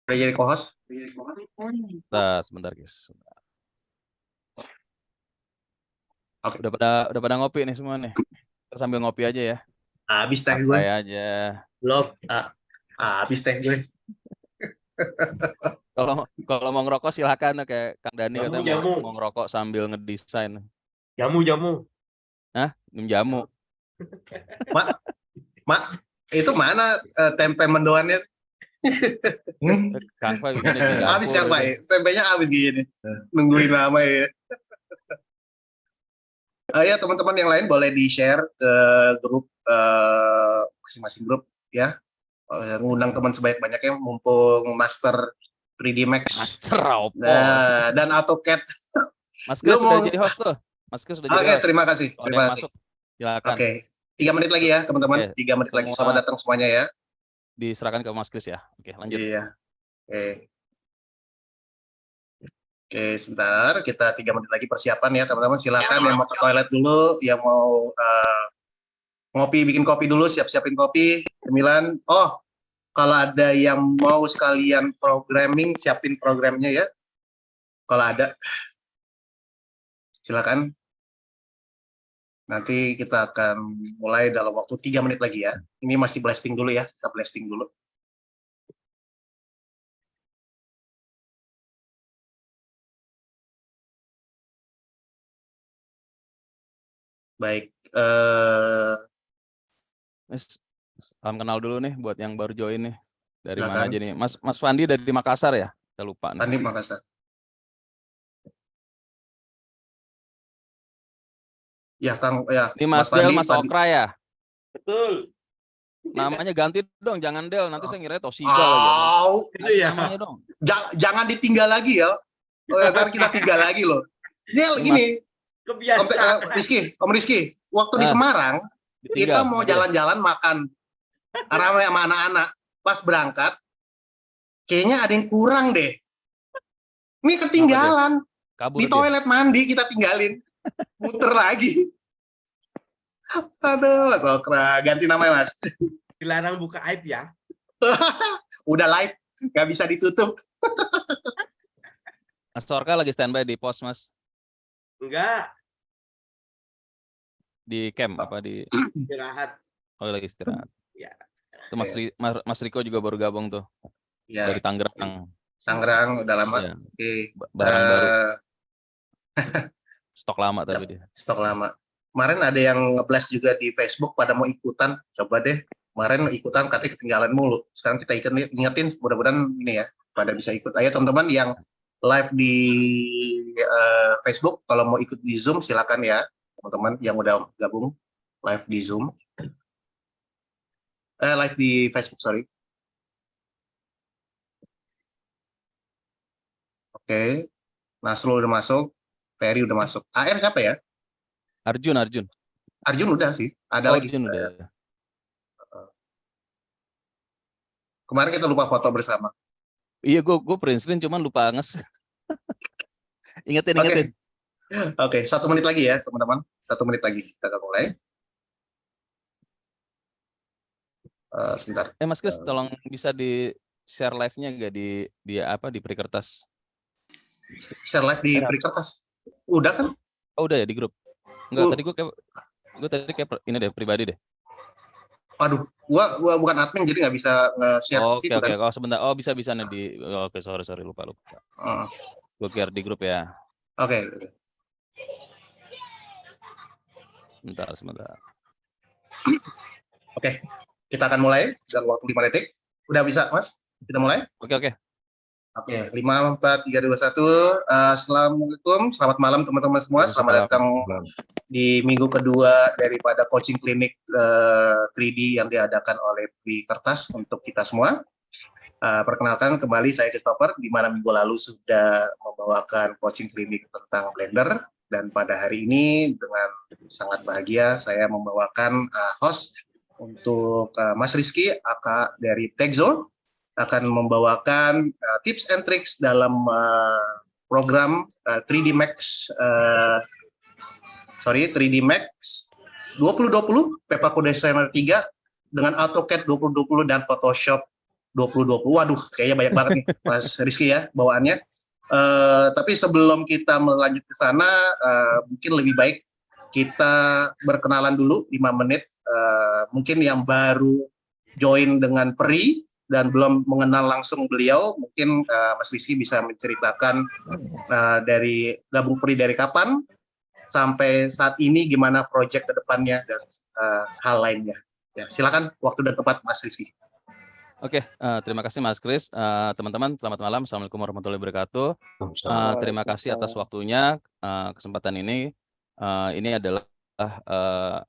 Udah jadi co-host? Sebentar guys. Oke. Udah pada ngopi nih semua nih. Kita sambil ngopi aja ya. Habis teh gue. Santai aja. Belum. Habis teh gue. Kalau mau ngerokok silakan, kayak Kang Dani katanya Jamu. mau ngerokok sambil ngedesain. Jamu. Hah? Minum jamu. Mak, itu mana tempe mendoannya? Kang Fai bikinnya di dapur. Habis Kang Fai, tempenya habis gini. Nungguin lama ya. Ya teman-teman yang lain boleh di-share ke grup masing-masing grup ya. Ngundang teman sebanyak-banyaknya mumpung Master 3D Max. Master Oppo. Dan AutoCAD. Mas Kris sudah jadi host tuh. Mas Kris sudah jadi host. Oke, terima kasih. Terima kasih. Masuk, silakan. Oke. 3 menit lagi ya, teman-teman. 3 menit lagi. Selamat datang semuanya ya. Diserahkan ke Mas Kris ya. Oke, lanjut. Iya. Oke, sebentar. Kita 3 menit lagi persiapan ya, teman-teman. Silakan yang mau ke toilet dulu, yang mau ngopi, bikin kopi dulu, siap-siapin kopi. 9. Oh, kalau ada yang mau sekalian programming, siapin programnya ya. Kalau ada, silakan. Nanti kita akan mulai dalam waktu 3 menit lagi ya. Ini masih blasting dulu ya, kita blasting dulu. Baik. Salam kenal dulu nih buat yang baru join nih. Dari silakan. mana aja nih? Mas Fandi dari Makassar ya? Saya lupa nih. Fandi Makassar. Ya Kang, ya. Ini Mas Del, Mas Fandi. Okra ya? Betul. Namanya ganti dong, jangan Del. Nanti saya ngira Toshiba lagi. Itu ya. Namanya dong. Jangan ditinggal lagi ya. Ntar kita tinggal lagi loh. Del, gini. Kebiasaan. Om Rizky, waktu di Semarang, kita mau jalan-jalan makan rame sama anak-anak. Pas berangkat, kayaknya ada yang kurang deh. Ini ketinggalan. Kabur di toilet mandi kita tinggalin. Muter lagi. Aduh, Mas Okra. Ganti namanya, Mas. Dilarang buka aib ya. Udah live. Nggak bisa ditutup. Mas Okra lagi standby di pos, Mas. Enggak. Di camp apa di istirahat. Oh, lagi istirahat. Ya. Itu Mas Riko juga baru gabung tuh. Ya. Dari Tangerang. Tangerang udah lama. Ya. Oke. Barang baru. Stok lama tapi dia. Stok lama. Kemarin ada yang nge-blast juga di Facebook pada mau ikutan. Coba deh. Kemarin ikutan katanya ketinggalan mulu. Sekarang kita ingetin mudah-mudahan ini ya pada bisa ikut. Ayo teman-teman yang live di Facebook, kalau mau ikut di Zoom silakan ya. Teman-teman yang udah gabung live di Zoom. Live di Facebook, sorry. Oke. Nasrul udah masuk. Ferry udah masuk. AR siapa ya? Arjun udah sih. Ada lagi. Arjun udah. Kemarin kita lupa foto bersama. Iya, gue print screen cuman lupa nges. Ingetin. Oke, 1 menit lagi ya teman-teman. 1 menit lagi kita akan mulai. Sebentar. Mas Kris, tolong bisa di share live-nya nggak di Perikertas? Share live di Perikertas. Udah kan? Oh, udah ya di grup. Enggak, tadi gue kayak ini deh pribadi deh. Aduh, gua bukan admin jadi nggak bisa nge-share Oke, situ kan. Oh, sebentar. Oh, bisa nih di. Oke, sorry lupa. Gue share di grup ya. Oke. Sebentar. Oke. Kita akan mulai dalam waktu 5 detik. Udah bisa, Mas? Kita mulai? Oke. Oke, 5, 4, 3, 2, 1. Assalamualaikum, selamat malam teman-teman semua. Selamat datang di minggu kedua daripada coaching klinik 3D yang diadakan oleh Perikertas untuk kita semua. Perkenalkan kembali saya Christopher, di mana minggu lalu sudah membawakan coaching klinik tentang Blender. Dan pada hari ini dengan sangat bahagia saya membawakan host untuk Mas Rizky, aka dari Tekzo, akan membawakan tips and tricks dalam program 3D Max 2020 Paper Code Designer 3 dengan AutoCAD 2020 dan Photoshop 2020. Waduh, kayaknya banyak banget nih Mas Rizky ya bawaannya. Tapi sebelum kita melanjut ke sana, mungkin lebih baik kita berkenalan dulu 5 menit. Mungkin yang baru join dengan Peri dan belum mengenal langsung beliau, mungkin Mas Rizky bisa menceritakan dari gabung Peri dari kapan sampai saat ini, gimana proyek ke depannya dan hal lainnya. Ya, silakan, waktu dan tempat Mas Rizky. Oke, terima kasih Mas Kris. Teman-teman, selamat malam. Assalamualaikum warahmatullahi wabarakatuh. Terima kasih atas waktunya, kesempatan ini. Ini adalah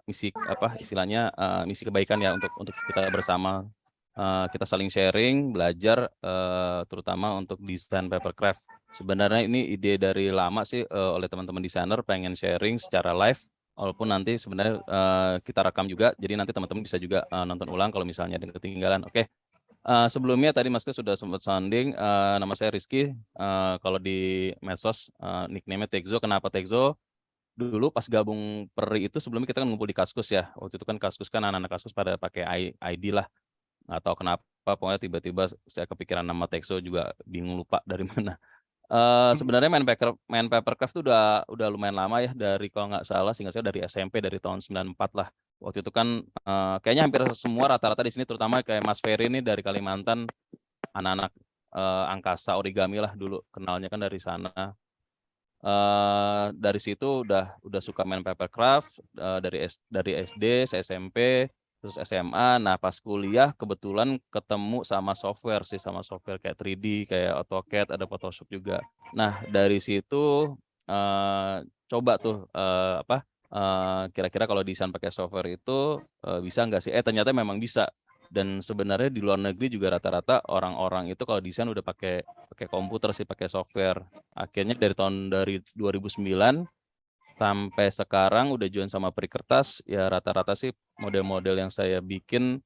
misi istilahnya misi kebaikan ya untuk kita bersama. Kita saling sharing, belajar, terutama untuk desain papercraft. Sebenarnya ini ide dari lama sih oleh teman-teman desainer, pengen sharing secara live. Walaupun nanti sebenarnya kita rekam juga, jadi nanti teman-teman bisa juga nonton ulang kalau misalnya ada yang ketinggalan. Oke. Sebelumnya tadi Mas Kris sudah sempat sounding, nama saya Rizky, kalau di medsos nickname-nya Tekzo. Kenapa Tekzo? Dulu pas gabung Peri itu sebelumnya kita kan ngumpul di Kaskus ya. Waktu itu kan Kaskus kan anak-anak Kaskus pada pakai ID lah. Nggak tahu kenapa, pokoknya tiba-tiba saya kepikiran nama Tekzo, juga bingung lupa dari mana. Sebenarnya main papercraft itu udah lumayan lama ya, dari kalau nggak salah seingat saya dari SMP, dari tahun 94 lah. Waktu itu kan kayaknya hampir semua rata-rata di sini, terutama kayak Mas Ferry ini dari Kalimantan, anak-anak angkasa origami lah dulu kenalnya kan dari sana. Dari situ udah suka main papercraft dari SD, SMP, terus SMA. Nah pas kuliah kebetulan ketemu sama software kayak 3D, kayak AutoCAD, ada Photoshop juga. Nah dari situ coba tuh kira-kira kalau desain pakai software itu bisa nggak sih? Ternyata memang bisa. Dan sebenarnya di luar negeri juga rata-rata orang-orang itu kalau desain udah pakai komputer sih, pakai software. Akhirnya dari 2009 sampai sekarang udah join sama Peri Kertas, ya rata-rata sih model-model yang saya bikin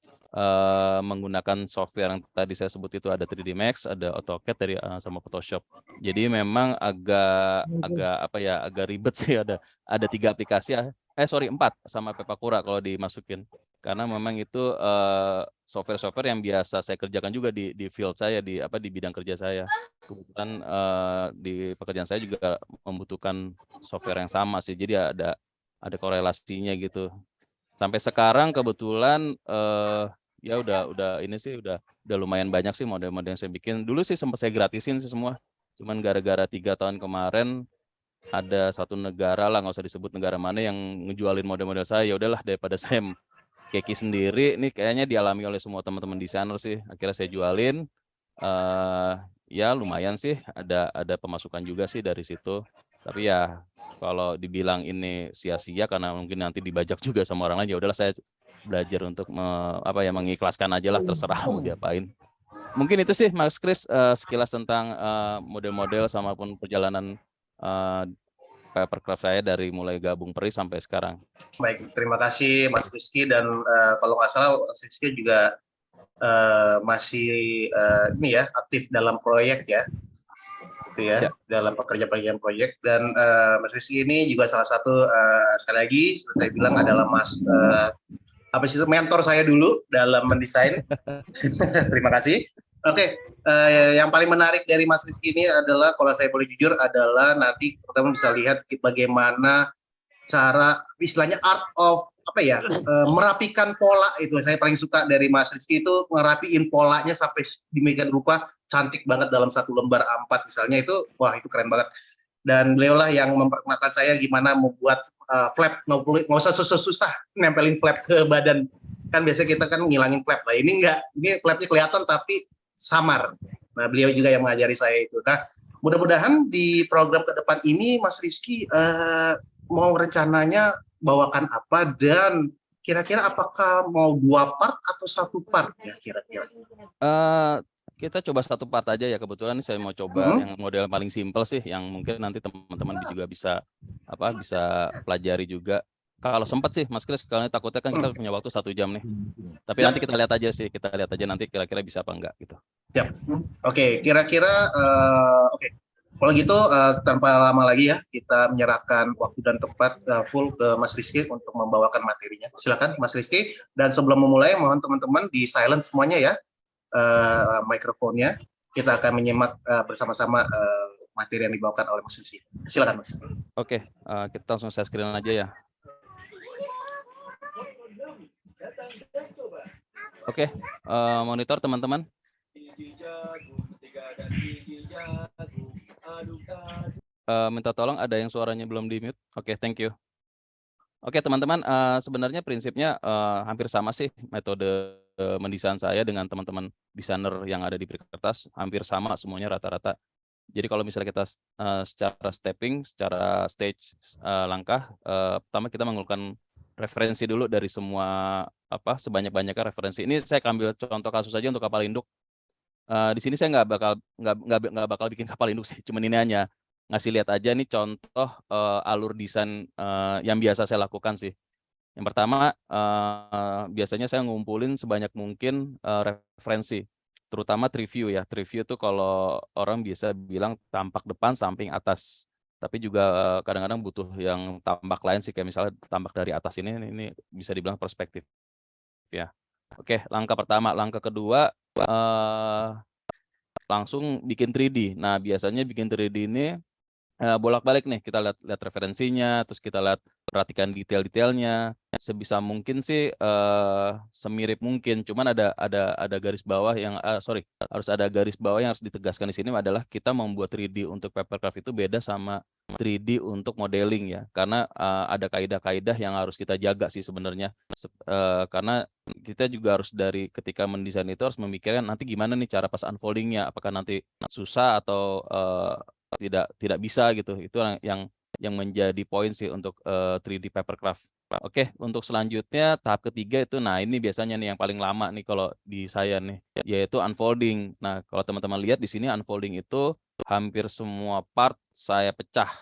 menggunakan software yang tadi saya sebut itu, ada 3D Max, ada AutoCAD sama Photoshop. Jadi memang agak ribet sih, ada 3 aplikasi, 4 sama Pepakura kalau dimasukin. Karena memang itu software-software yang biasa saya kerjakan juga di field saya, di bidang kerja saya. Kebetulan di pekerjaan saya juga membutuhkan software yang sama sih, jadi ada korelasinya gitu. Sampai sekarang kebetulan ya udah ini sih udah lumayan banyak sih model-model yang saya bikin. Dulu sih sempat saya gratisin sih semua, cuman gara-gara 3 tahun kemarin ada satu negara lah, nggak usah disebut negara mana, yang ngejualin model-model saya. Ya udahlah, daripada saya keki sendiri, ini kayaknya dialami oleh semua teman-teman desainer sih. Akhirnya saya jualin. Ya lumayan sih, ada pemasukan juga sih dari situ. Tapi ya kalau dibilang ini sia-sia karena mungkin nanti dibajak juga sama orang lain, ya udahlah, saya belajar untuk mengikhlaskan aja lah, terserah mau diapain. Mungkin itu sih Mas Kris sekilas tentang model-model sama pun perjalanan papercraft saya dari mulai gabung Peri sampai sekarang. Baik, terima kasih Mas Rizky, dan kalau nggak salah Mas Rizky juga masih ini ya, aktif dalam proyek ya, gitu ya, dalam pekerjaan proyek. Dan Mas Rizky ini juga salah satu sekali lagi saya bilang adalah mentor saya dulu dalam mendesain. Terima kasih. Oke, yang paling menarik dari Mas Rizky ini adalah, kalau saya boleh jujur, adalah nanti pertama bisa lihat bagaimana cara istilahnya art of merapikan pola. Itu saya paling suka dari Mas Rizky, itu ngerapiin polanya sampai demikian rupa cantik banget dalam satu lembar A4 misalnya. Itu wah, itu keren banget. Dan beliaulah yang memperkenalkan saya gimana membuat flap, nggak usah susah-susah nempelin flap ke badan. Kan biasanya kita kan ngilangin flap lah, ini enggak, ini flapnya kelihatan tapi samar. Nah beliau juga yang mengajari saya itu. Nah mudah-mudahan di program ke depan ini Mas Rizky mau rencananya bawakan apa, dan kira-kira apakah mau 2 part atau 1 part ya kira-kira? Kita coba 1 part aja ya. Kebetulan saya mau coba yang model paling simpel sih, yang mungkin nanti teman-teman juga bisa pelajari juga. Kalau sempat sih Mas Kris, kalau takutnya kan kita punya waktu 1 jam nih. Tapi nanti kita lihat aja nanti kira-kira bisa apa enggak gitu. Siap. Oke, kira-kira oke. Kalau gitu tanpa lama lagi ya, kita menyerahkan waktu dan tempat full ke Mas Rizky untuk membawakan materinya. Silakan Mas Rizky. Dan sebelum memulai, mohon teman-teman di silent semuanya ya. mikrofonnya. Kita akan menyimak bersama-sama materi yang dibawakan oleh Mas Rizky. Silakan Mas. Oke, kita langsung share screen aja ya. Oke, monitor teman-teman. Minta tolong ada yang suaranya belum di mute. Oke, thank you. Oke teman-teman, sebenarnya prinsipnya hampir sama sih metode mendesain saya dengan teman-teman desainer yang ada di Kertas, hampir sama semuanya rata-rata. Jadi kalau misalnya kita secara stepping, secara stage langkah, pertama kita mengumpulkan referensi dulu dari semua sebanyak-banyaknya referensi. Ini saya ambil contoh kasus saja untuk kapal induk. Di sini saya nggak bakal bikin kapal induk sih, cuman ini hanya ngasih lihat aja nih contoh alur desain yang biasa saya lakukan sih. Yang pertama biasanya saya ngumpulin sebanyak mungkin referensi, terutama tree view ya. Tree view itu kalau orang biasa bilang tampak depan, samping, atas. Tapi juga kadang-kadang butuh yang tampak lain sih, kayak misalnya tampak dari atas ini bisa dibilang perspektif ya. Oke, langkah pertama. Langkah kedua langsung bikin 3D. Nah, biasanya bikin 3D ini bolak-balik nih, kita lihat referensinya, terus kita perhatikan detail-detailnya. Sebisa mungkin sih semirip mungkin, cuman ada garis bawah yang harus ada garis bawah yang harus ditegaskan di sini adalah kita membuat 3D untuk papercraft itu beda sama 3D untuk modeling ya, karena ada kaidah-kaidah yang harus kita jaga sih sebenarnya. Karena kita juga harus dari ketika mendesain itu harus memikirkan nanti gimana nih cara pas unfoldingnya, apakah nanti susah atau tidak bisa gitu. Itu yang menjadi poin sih untuk 3D papercraft. Oke, untuk selanjutnya tahap ketiga itu, nah ini biasanya nih yang paling lama nih kalau di saya nih, yaitu unfolding. Nah, kalau teman-teman lihat di sini unfolding itu hampir semua part saya pecah.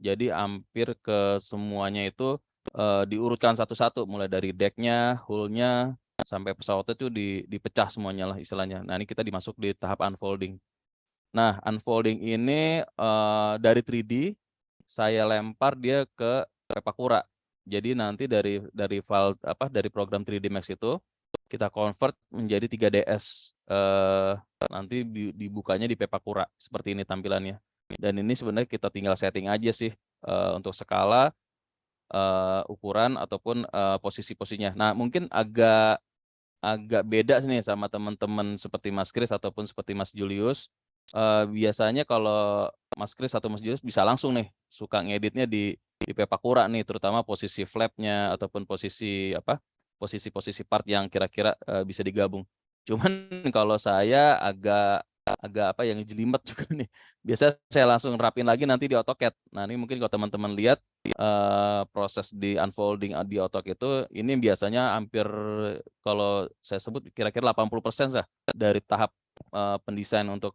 Jadi hampir ke semuanya itu diurutkan satu-satu, mulai dari decknya, hull-nya, sampai pesawat itu dipecah semuanya lah istilahnya. Nah, ini kita dimasuk di tahap unfolding. Nah, unfolding ini dari 3D saya lempar dia ke Pepakura. Jadi nanti dari file dari program 3D Max itu kita convert menjadi 3DS. Nanti dibukanya di Pepakura seperti ini tampilannya. Dan ini sebenarnya kita tinggal setting aja sih untuk skala, ukuran ataupun posisi-posisinya. Nah, mungkin agak beda nih sama teman-teman seperti Mas Kris ataupun seperti Mas Julius. Biasanya kalau Mas Kris atau Mas Julius bisa langsung nih suka ngeditnya di Pepakura nih, terutama posisi flapnya ataupun posisi part yang kira-kira bisa digabung. Cuman kalau saya agak yang jelimet juga nih. Biasanya saya langsung rapin lagi nanti di AutoCAD. Nah, ini mungkin kalau teman-teman lihat proses di unfolding di AutoCAD itu, ini biasanya hampir kalau saya sebut kira-kira 80% lah dari tahap pendesain untuk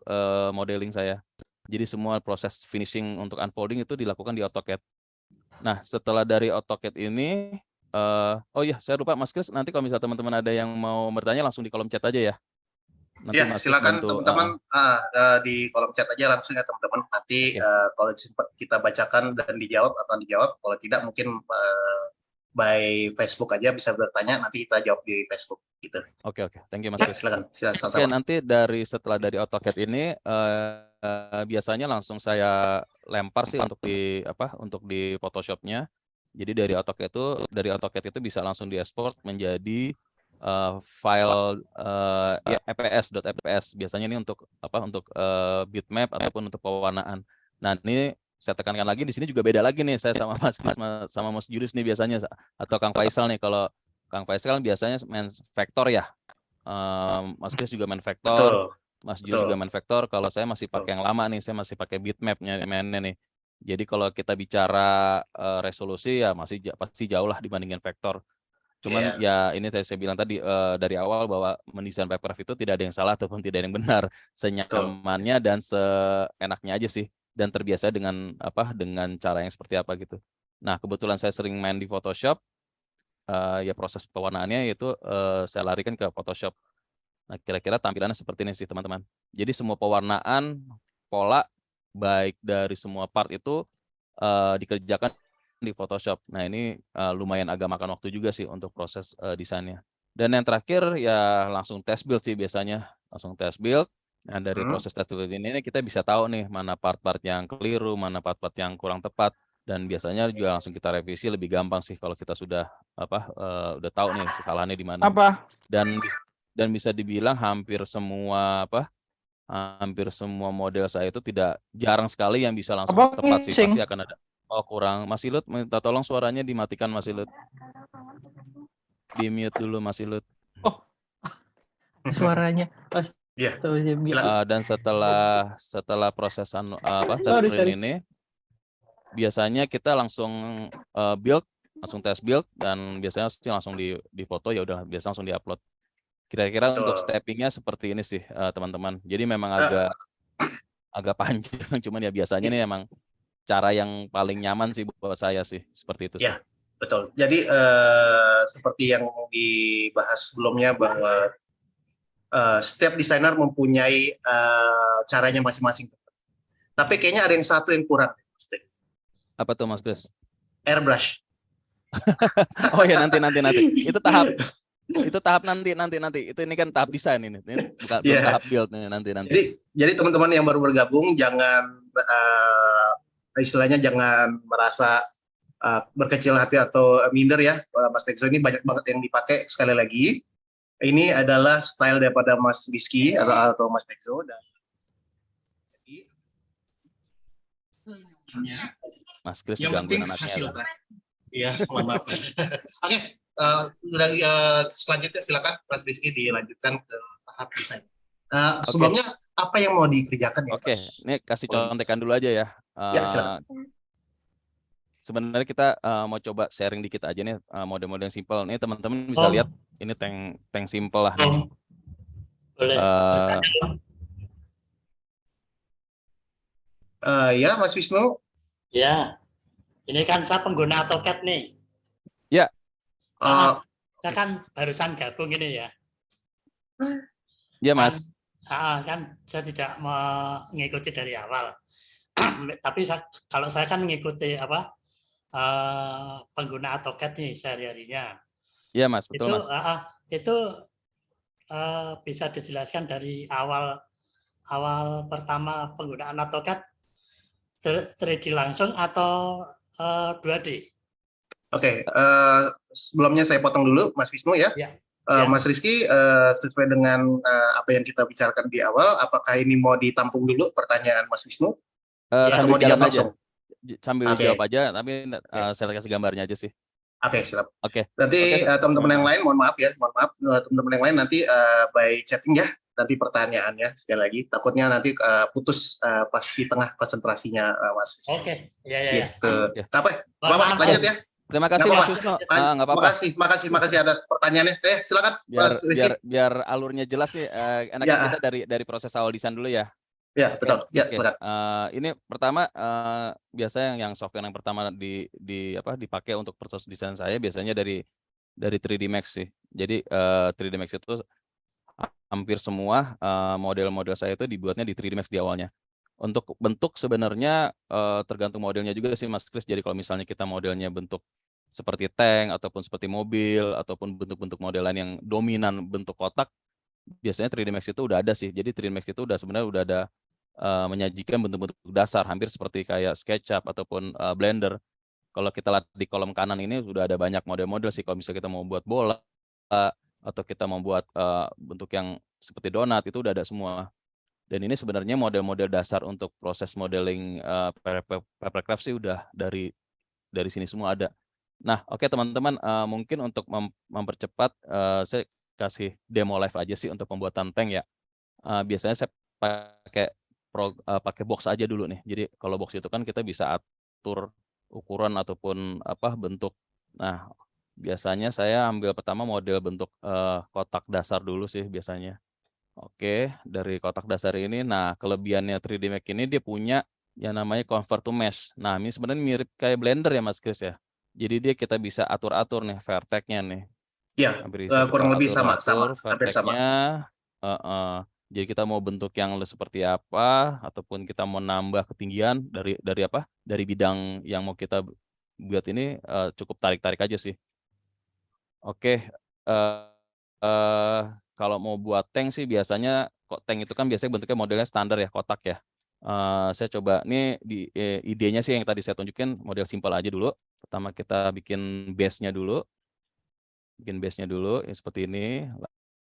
modeling saya. Jadi semua proses finishing untuk unfolding itu dilakukan di AutoCAD. Nah, setelah dari AutoCAD ini, oh iya, saya lupa Mas Kris, nanti kalau misalnya teman-teman ada yang mau bertanya langsung di kolom chat aja ya. Nanti Ya, Mas Kris silakan bantu, teman-teman di kolom chat aja langsung ya teman-teman. Nanti kalau sempat kita bacakan dan dijawab akan dijawab. Kalau tidak mungkin by Facebook aja bisa bertanya, nanti kita jawab di Facebook gitu. Oke, thank you Mas Kris. Silakan. Oke, nanti setelah dari AutoCAD ini biasanya langsung saya lempar sih untuk di Photoshop-nya. Jadi dari AutoCAD itu bisa langsung diekspor menjadi file EPS. Biasanya ini untuk bitmap ataupun untuk pewarnaan. Nah, ini saya tekankan lagi, di sini juga beda lagi nih saya sama Mas Kris sama Mas Julius nih biasanya, atau Kang Faisal nih. Kalau Kang Faisal kan biasanya main vektor ya. Mas Kris juga main vektor, Mas Julius juga main vektor. Kalau saya masih pakai yang lama nih, saya masih pakai bitmapnya mainnya nih. Jadi kalau kita bicara resolusi ya pasti jauh lah dibandingin vektor. Cuman ya ini saya bilang tadi dari awal bahwa mendesain papercraft itu tidak ada yang salah ataupun tidak ada yang benar, senyamannya dan seenaknya aja sih, dan terbiasa dengan cara yang seperti apa gitu. Nah, kebetulan saya sering main di Photoshop, ya proses pewarnaannya itu saya larikan ke Photoshop. Nah, kira-kira tampilannya seperti ini sih teman-teman. Jadi semua pewarnaan, pola, baik dari semua part itu dikerjakan di Photoshop. Nah, ini lumayan agak makan waktu juga sih untuk proses desainnya. Dan yang terakhir ya langsung test build sih biasanya. langsung tes build. Nah, dari Hmm. proses tes build ini kita bisa tahu nih mana part-part yang keliru, mana part-part yang kurang tepat, dan biasanya juga langsung kita revisi lebih gampang sih kalau kita sudah udah tahu nih kesalahannya di mana. Apa? Dan bisa dibilang hampir semua model saya itu jarang sekali yang bisa langsung Apa tepat sih. ngising? Pasti akan ada kurang. Mas Ilut, minta tolong suaranya dimatikan Mas Ilut. Di mute dulu Mas Ilut. Suaranya. Iya, Silakan. silakan. Dan setelah prosesan tes Sorry. screen ini, biasanya kita langsung build, langsung tes build, dan biasanya langsung di foto, ya udah biasa langsung diupload. Kira-kira untuk Betul. steppingnya seperti ini sih teman-teman. Jadi memang agak panjang, cuman ya biasanya nih emang cara yang paling nyaman sih buat saya sih, seperti itu sih. Ya, betul. Jadi seperti yang dibahas sebelumnya bahwa setiap desainer mempunyai caranya masing-masing. Tapi kayaknya ada yang satu yang kurang. Apa tuh Mas Chris? Airbrush. Oh ya, nanti. Itu tahap nanti. Itu ini kan tahap desain ini. Bukan belum tahap build nih, nanti. Jadi teman-teman yang baru bergabung jangan istilahnya jangan merasa berkecil hati atau minder ya. Mas Texo ini banyak banget yang dipakai. Sekali lagi, ini adalah style daripada Mas Rizky atau Mas Texo. Dan Mas Chris yang penting gangguin hasil. anaknya. Iya, mohon maaf. Oke, selanjutnya silakan Mas Rizky dilanjutkan ke tahap desain. Sebelumnya apa yang mau dikerjakan ya? Oke, ini kasih contekan dulu aja ya. Ya, silakan. Sebenarnya kita mau coba sharing dikit aja nih model-model yang simple. Nih teman-teman bisa lihat ini tank simple lah nih. Boleh. Ya, Mas Wisnu. Ya, ini kan saya pengguna AutoCAD nih. Ya. Saya kan barusan gabung ini ya. Ya Mas. Kan saya tidak mengikuti dari awal. Tapi kalau saya kan mengikuti pengguna AutoCAD nih sehari-harinya. Iya Mas, betul Mas. Itu bisa dijelaskan dari awal pertama penggunaan AutoCAD 3D langsung atau 2D? Oke, sebelumnya saya potong dulu Mas Wisnu ya. Mas Rizky, sesuai dengan apa yang kita bicarakan di awal, apakah ini mau ditampung dulu pertanyaan Mas Wisnu? Atau mau dijawab langsung? Sambil dijawab aja, tapi saya kasih gambarnya aja sih. Oke, siap. Oke. Nanti teman-teman yang lain, mohon maaf teman-teman yang lain nanti by chatting ya, nanti pertanyaannya sekali lagi. Takutnya nanti putus pas di tengah konsentrasinya Mas Wisnu. Oke, ya. Apa? Lanjut ya. Terima kasih Mas Wisnu. Nggak apa-apa. Makasih atas pertanyaannya. Silakan Mas Rizky. Biar alurnya jelas sih. Enaknya kita dari proses awal desain dulu ya. Ya, betul. Ya, silakan. Ini pertama biasanya yang software yang pertama dipakai untuk proses desain saya biasanya dari 3D Max sih. Jadi 3D Max itu hampir semua model-model saya itu dibuatnya di 3D Max di awalnya. Untuk bentuk sebenarnya tergantung modelnya juga sih Mas Chris. Jadi kalau misalnya kita modelnya bentuk seperti tank ataupun seperti mobil ataupun bentuk-bentuk model lain yang dominan bentuk kotak, biasanya 3D Max itu udah ada sih. Jadi 3D Max itu sebenarnya udah ada menyajikan bentuk-bentuk dasar hampir seperti kayak SketchUp ataupun Blender. Kalau kita lihat di kolom kanan ini sudah ada banyak model-model sih. Kalau misalnya kita mau buat bola atau kita mau buat bentuk yang seperti donat, itu udah ada semua. Dan ini sebenarnya model-model dasar untuk proses modeling papercraft sih udah dari sini semua ada. Nah, oke teman-teman, mungkin untuk mempercepat saya kasih demo live aja sih untuk pembuatan tank ya. Biasanya saya pakai box aja dulu nih. Jadi kalau box itu kan kita bisa atur ukuran ataupun bentuk. Nah, biasanya saya ambil pertama model bentuk kotak dasar dulu sih biasanya. Oke, dari kotak dasar ini, nah kelebihannya 3D Max ini dia punya yang namanya convert to mesh. Nah, ini sebenarnya mirip kayak Blender ya Mas Chris ya. Jadi kita bisa atur-atur nih vertex-nya nih. Iya, kurang lebih sama, hampir sama. Jadi kita mau bentuk yang seperti apa, ataupun kita mau nambah ketinggian dari bidang yang mau kita buat ini cukup tarik-tarik aja sih. Oke, kalau mau buat tank sih biasanya kok tank itu kan biasanya bentuknya modelnya standar ya, kotak ya. Saya coba nih idenya sih yang tadi saya tunjukin model simpel aja dulu. Pertama kita bikin base-nya dulu. Ya, seperti ini.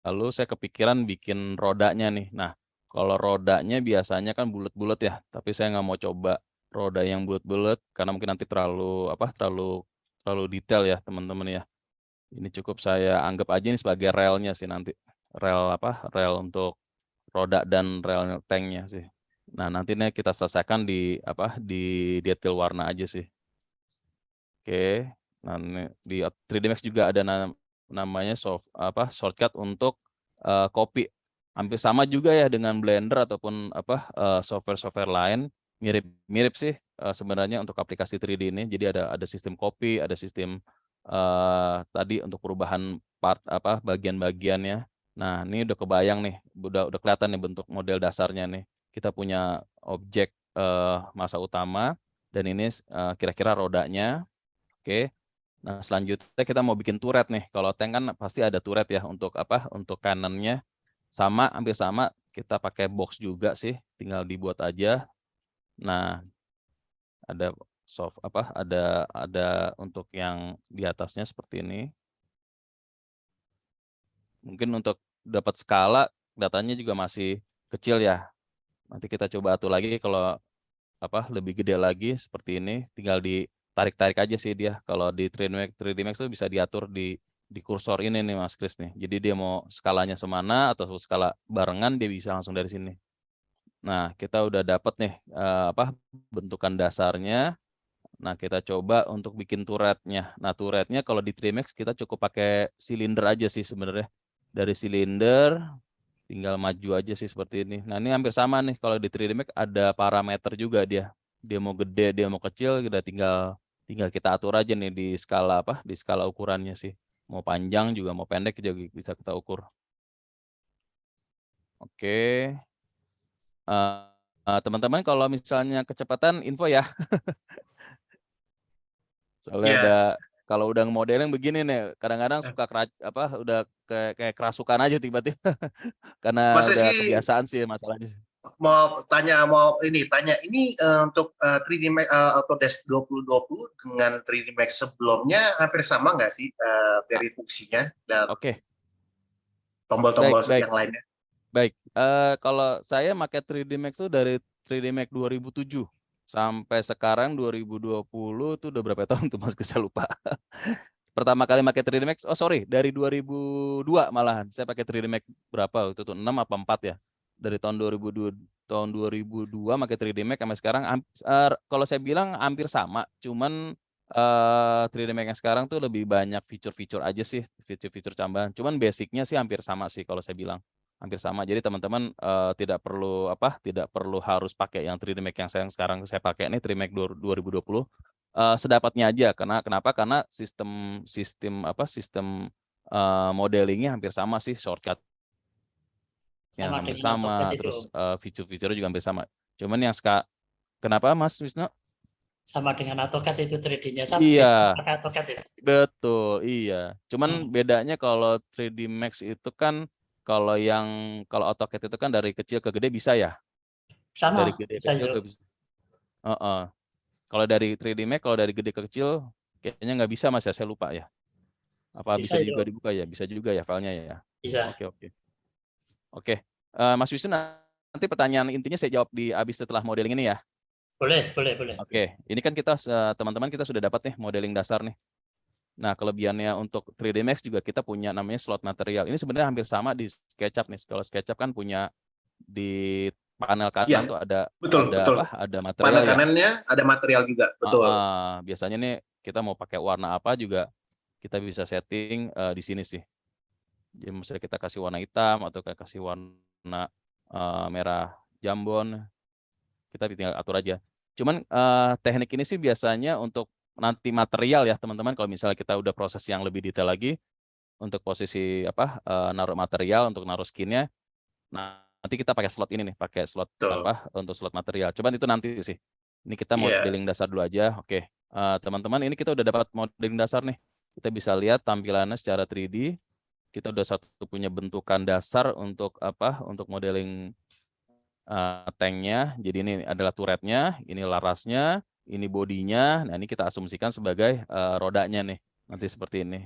Lalu saya kepikiran bikin rodanya nih. Nah, kalau rodanya biasanya kan bulat-bulat ya, tapi saya nggak mau coba roda yang bulat-bulat karena mungkin nanti terlalu detail ya teman-teman ya. Ini cukup saya anggap aja ini sebagai relnya sih nanti. Rel untuk roda dan rel tanknya sih. Nah, nanti nih kita selesaikan di detail warna aja sih. Oke. Nah, di 3D Max juga ada namanya shortcut untuk copy. Hampir sama juga ya dengan Blender ataupun software-software lain, mirip sih sebenarnya untuk aplikasi 3D ini. Jadi ada sistem copy, ada sistem tadi untuk perubahan bagian-bagiannya. Nah, ini udah kebayang nih, udah kelihatan nih bentuk model dasarnya nih. Kita punya objek massa utama dan ini kira-kira rodanya. Oke. Nah, selanjutnya kita mau bikin turret nih. Kalau tank kan pasti ada turret ya untuk kanannya. Hampir sama, kita pakai box juga sih, tinggal dibuat aja. Nah, ada ada untuk yang di atasnya seperti ini. Mungkin untuk dapat skala datanya juga masih kecil ya. Nanti kita coba atur lagi kalau lebih gede lagi seperti ini, tinggal ditarik-tarik aja sih dia. Kalau di 3D Max itu bisa diatur di kursor ini nih Mas Kris nih. Jadi dia mau skalanya semana atau skala barengan dia bisa langsung dari sini. Nah, kita udah dapat nih bentukan dasarnya. Nah, kita coba untuk bikin turretnya. Nah, turretnya kalau di 3D Max kita cukup pakai silinder aja sih sebenarnya. Dari silinder tinggal maju aja sih seperti ini. Nah, ini hampir sama nih kalau di 3D Max ada parameter juga dia. Dia mau gede, dia mau kecil, kita tinggal kita atur aja nih di skala di skala ukurannya sih. Mau panjang juga mau pendek juga bisa kita ukur. Oke. Teman-teman kalau misalnya kecepatan info ya. Soalnya kalau udah modeling begini nih, kadang-kadang suka udah kayak kerasukan aja tiba-tiba. Karena Mas udah Rizky, kebiasaan sih masalahnya. mau tanya ini untuk 3D Max Autodesk 2020 dengan 3D Max sebelumnya hampir sama nggak sih dari fungsinya dan Oke. tombol-tombol Baik. yang lainnya? Baik, kalau saya pakai 3D Max itu dari 3D Max 2007 sampai sekarang 2020 itu udah berapa tahun tuh Mas? Saya lupa. Pertama kali pakai 3D Max, dari 2002 malahan. Saya pakai 3D Max berapa? Itu tuh 6 apa 4 ya? Dari tahun 2002 pakai 3D Max sampai sekarang kalau saya bilang hampir sama, cuman 3D Max yang sekarang tuh lebih banyak fitur-fitur aja sih, fitur-fitur tambahan. Cuman basicnya sih hampir sama sih kalau saya bilang. Hampir sama. Jadi teman-teman tidak perlu harus pakai yang 3D Max yang sekarang saya pakai nih 3D Max 2020. Sedapatnya aja. Kenapa? Karena sistem modelingnya hampir sama sih, shortcut yang Sama hampir dengan AutoCAD sama, itu. terus fitur-fiturnya juga hampir sama. Cuman yang kenapa Mas Wisnu? Sama dengan AutoCAD itu 3D-nya. Sama Iya, pakai AutoCAD ya. betul, iya. Cuman bedanya kalau 3D Max itu kan kalau AutoCAD itu kan dari kecil ke gede bisa ya? Dari Sama, gede ke bisa kecil ke juga. bisa. Kalau dari 3D Max, kalau dari gede ke kecil kayaknya nggak bisa Mas ya, saya lupa ya. Apa bisa Bisa juga itu. dibuka ya? Bisa juga ya filenya ya. Bisa. Oke. Mas Wisnu, nanti pertanyaan intinya saya jawab habis setelah modeling ini ya. Boleh. Oke, ini kan kita teman-teman kita sudah dapat nih modeling dasar nih. Nah, kelebihannya untuk 3D Max juga kita punya namanya slot material. Ini sebenarnya hampir sama di SketchUp nih. Kalau SketchUp kan punya di panel kanan tuh ada Betul. ada material Panel ya. kanannya ada material juga, betul. Biasanya nih kita mau pakai warna apa juga kita bisa setting di sini sih. Jadi misalnya kita kasih warna hitam atau kita kasih warna merah jambon, kita tinggal atur aja. Cuman teknik ini sih biasanya untuk nanti material ya teman-teman. Kalau misalnya kita udah proses yang lebih detail lagi untuk posisi naruh material untuk naruh skinnya. Nah, nanti kita pakai slot ini nih, pakai slot untuk slot material. Cuman itu nanti sih. Ini kita modeling dasar dulu aja. Oke, teman-teman, ini kita udah dapat modeling dasar nih. Kita bisa lihat tampilannya secara 3D. kita udah punya bentukan dasar untuk apa? Untuk modeling tanknya. Jadi ini adalah turretnya, ini larasnya, ini bodinya. Nah, ini kita asumsikan sebagai rodanya nih. Nanti seperti ini.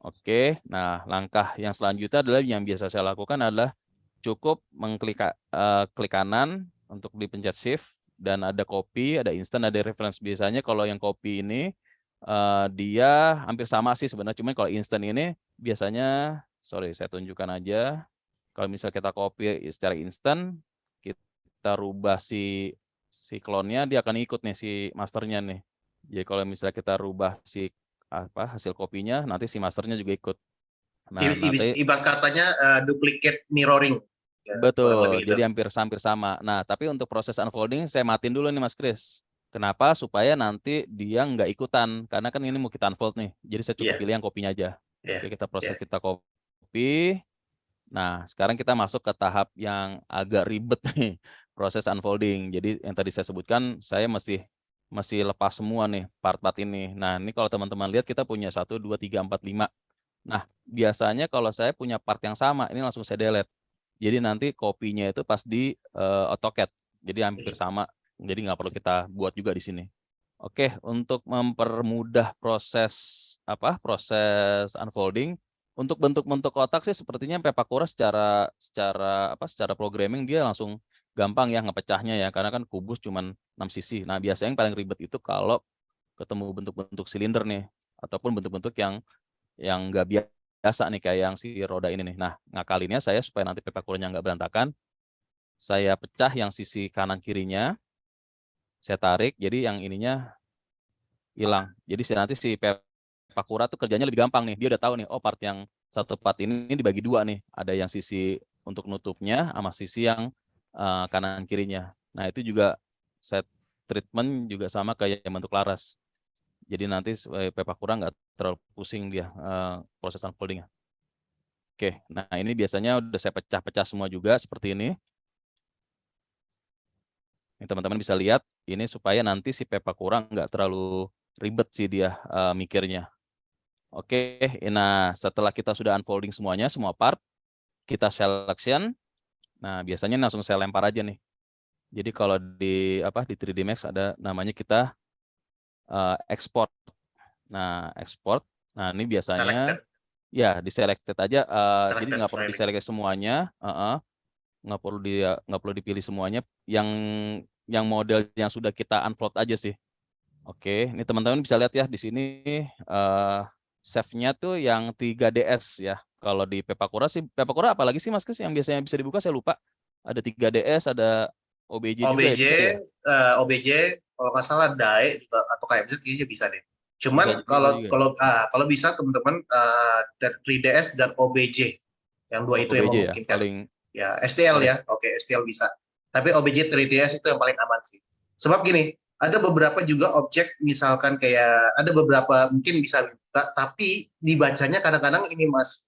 Oke, nah langkah yang selanjutnya adalah yang biasa saya lakukan adalah cukup mengklik klik kanan untuk dipencet shift dan ada copy, ada instant, ada reference. Biasanya kalau yang copy ini dia hampir sama sih sebenarnya, cuman kalau instant ini biasanya, sorry saya tunjukkan aja. Kalau misal kita copy secara instan, kita rubah si clone-nya, dia akan ikut nih si masternya nih. Jadi kalau misalnya kita rubah si hasil kopinya, nanti si masternya juga ikut. Nah, nanti ibarat katanya duplicate mirroring. Ya, betul, jadi hampir sama. Nah, tapi untuk proses unfolding saya matiin dulu nih Mas Kris. Kenapa? Supaya nanti dia nggak ikutan, karena kan ini mau kita unfold nih. Jadi saya cukup pilih yang kopinya aja. Oke, kita proses kita copy. Nah, sekarang kita masuk ke tahap yang agak ribet nih, proses unfolding. Jadi yang tadi saya sebutkan, saya masih lepas semua nih part-part ini. Nah, ini kalau teman-teman lihat kita punya 1, 2, 3, 4, 5. Nah, biasanya kalau saya punya part yang sama, ini langsung saya delete. Jadi nanti kopinya itu pas di AutoCAD. Jadi hampir sama. Jadi nggak perlu kita buat juga di sini. Oke, untuk mempermudah proses unfolding, untuk bentuk-bentuk kotak sih sepertinya Pepakura secara programming dia langsung gampang ya ngepecahnya ya, karena kan kubus cuman 6 sisi. Nah, biasanya yang paling ribet itu kalau ketemu bentuk-bentuk silinder nih, ataupun bentuk-bentuk yang nggak biasa nih, kayak yang si roda ini nih. Nah, ngakalinnya saya supaya nanti Pepakuranya nggak berantakan, saya pecah yang sisi kanan kirinya, saya tarik, jadi yang ininya hilang. Jadi nanti si Pepakura tuh kerjanya lebih gampang nih. Dia udah tahu nih, oh part yang satu part ini dibagi dua nih. Ada yang sisi untuk nutupnya sama sisi yang kanan kirinya. Nah, itu juga set treatment juga sama kayak yang bentuk laras. Jadi nanti Pepakura nggak terlalu pusing dia proses unfoldingnya. Oke, nah ini biasanya udah saya pecah-pecah semua juga seperti ini. Ini teman-teman bisa lihat, ini supaya nanti si Pepakura nggak terlalu ribet sih dia mikirnya. Oke, nah setelah kita sudah unfolding semuanya, semua part, kita selection. Nah, biasanya langsung saya lempar aja nih. Jadi kalau di 3D Max ada namanya kita export. Nah, export. Nah, ini biasanya ya di selected aja. Jadi nggak perlu diselect semuanya. Nggak perlu dipilih semuanya. Yang model yang sudah kita unfold aja sih. Oke, ini teman-teman bisa lihat ya di sini save-nya tuh yang 3DS ya. Kalau di Pepakura sih, Pepakura apalagi sih Mas Kris yang biasanya bisa dibuka, saya lupa. Ada 3DS, ada OBJ juga ya, OBJ kalau nggak salah DAE juga atau KMZ kayaknya bisa deh. Cuman kalau bisa teman-teman 3DS dan OBJ yang dua itu yang memungkinkan. Ya, STL ya. Oke, STL bisa. Tapi OBJ 3DS itu yang paling aman sih. Sebab gini, ada beberapa juga objek, misalkan kayak ada beberapa mungkin bisa dibuka, tapi dibacanya kadang-kadang ini Mas,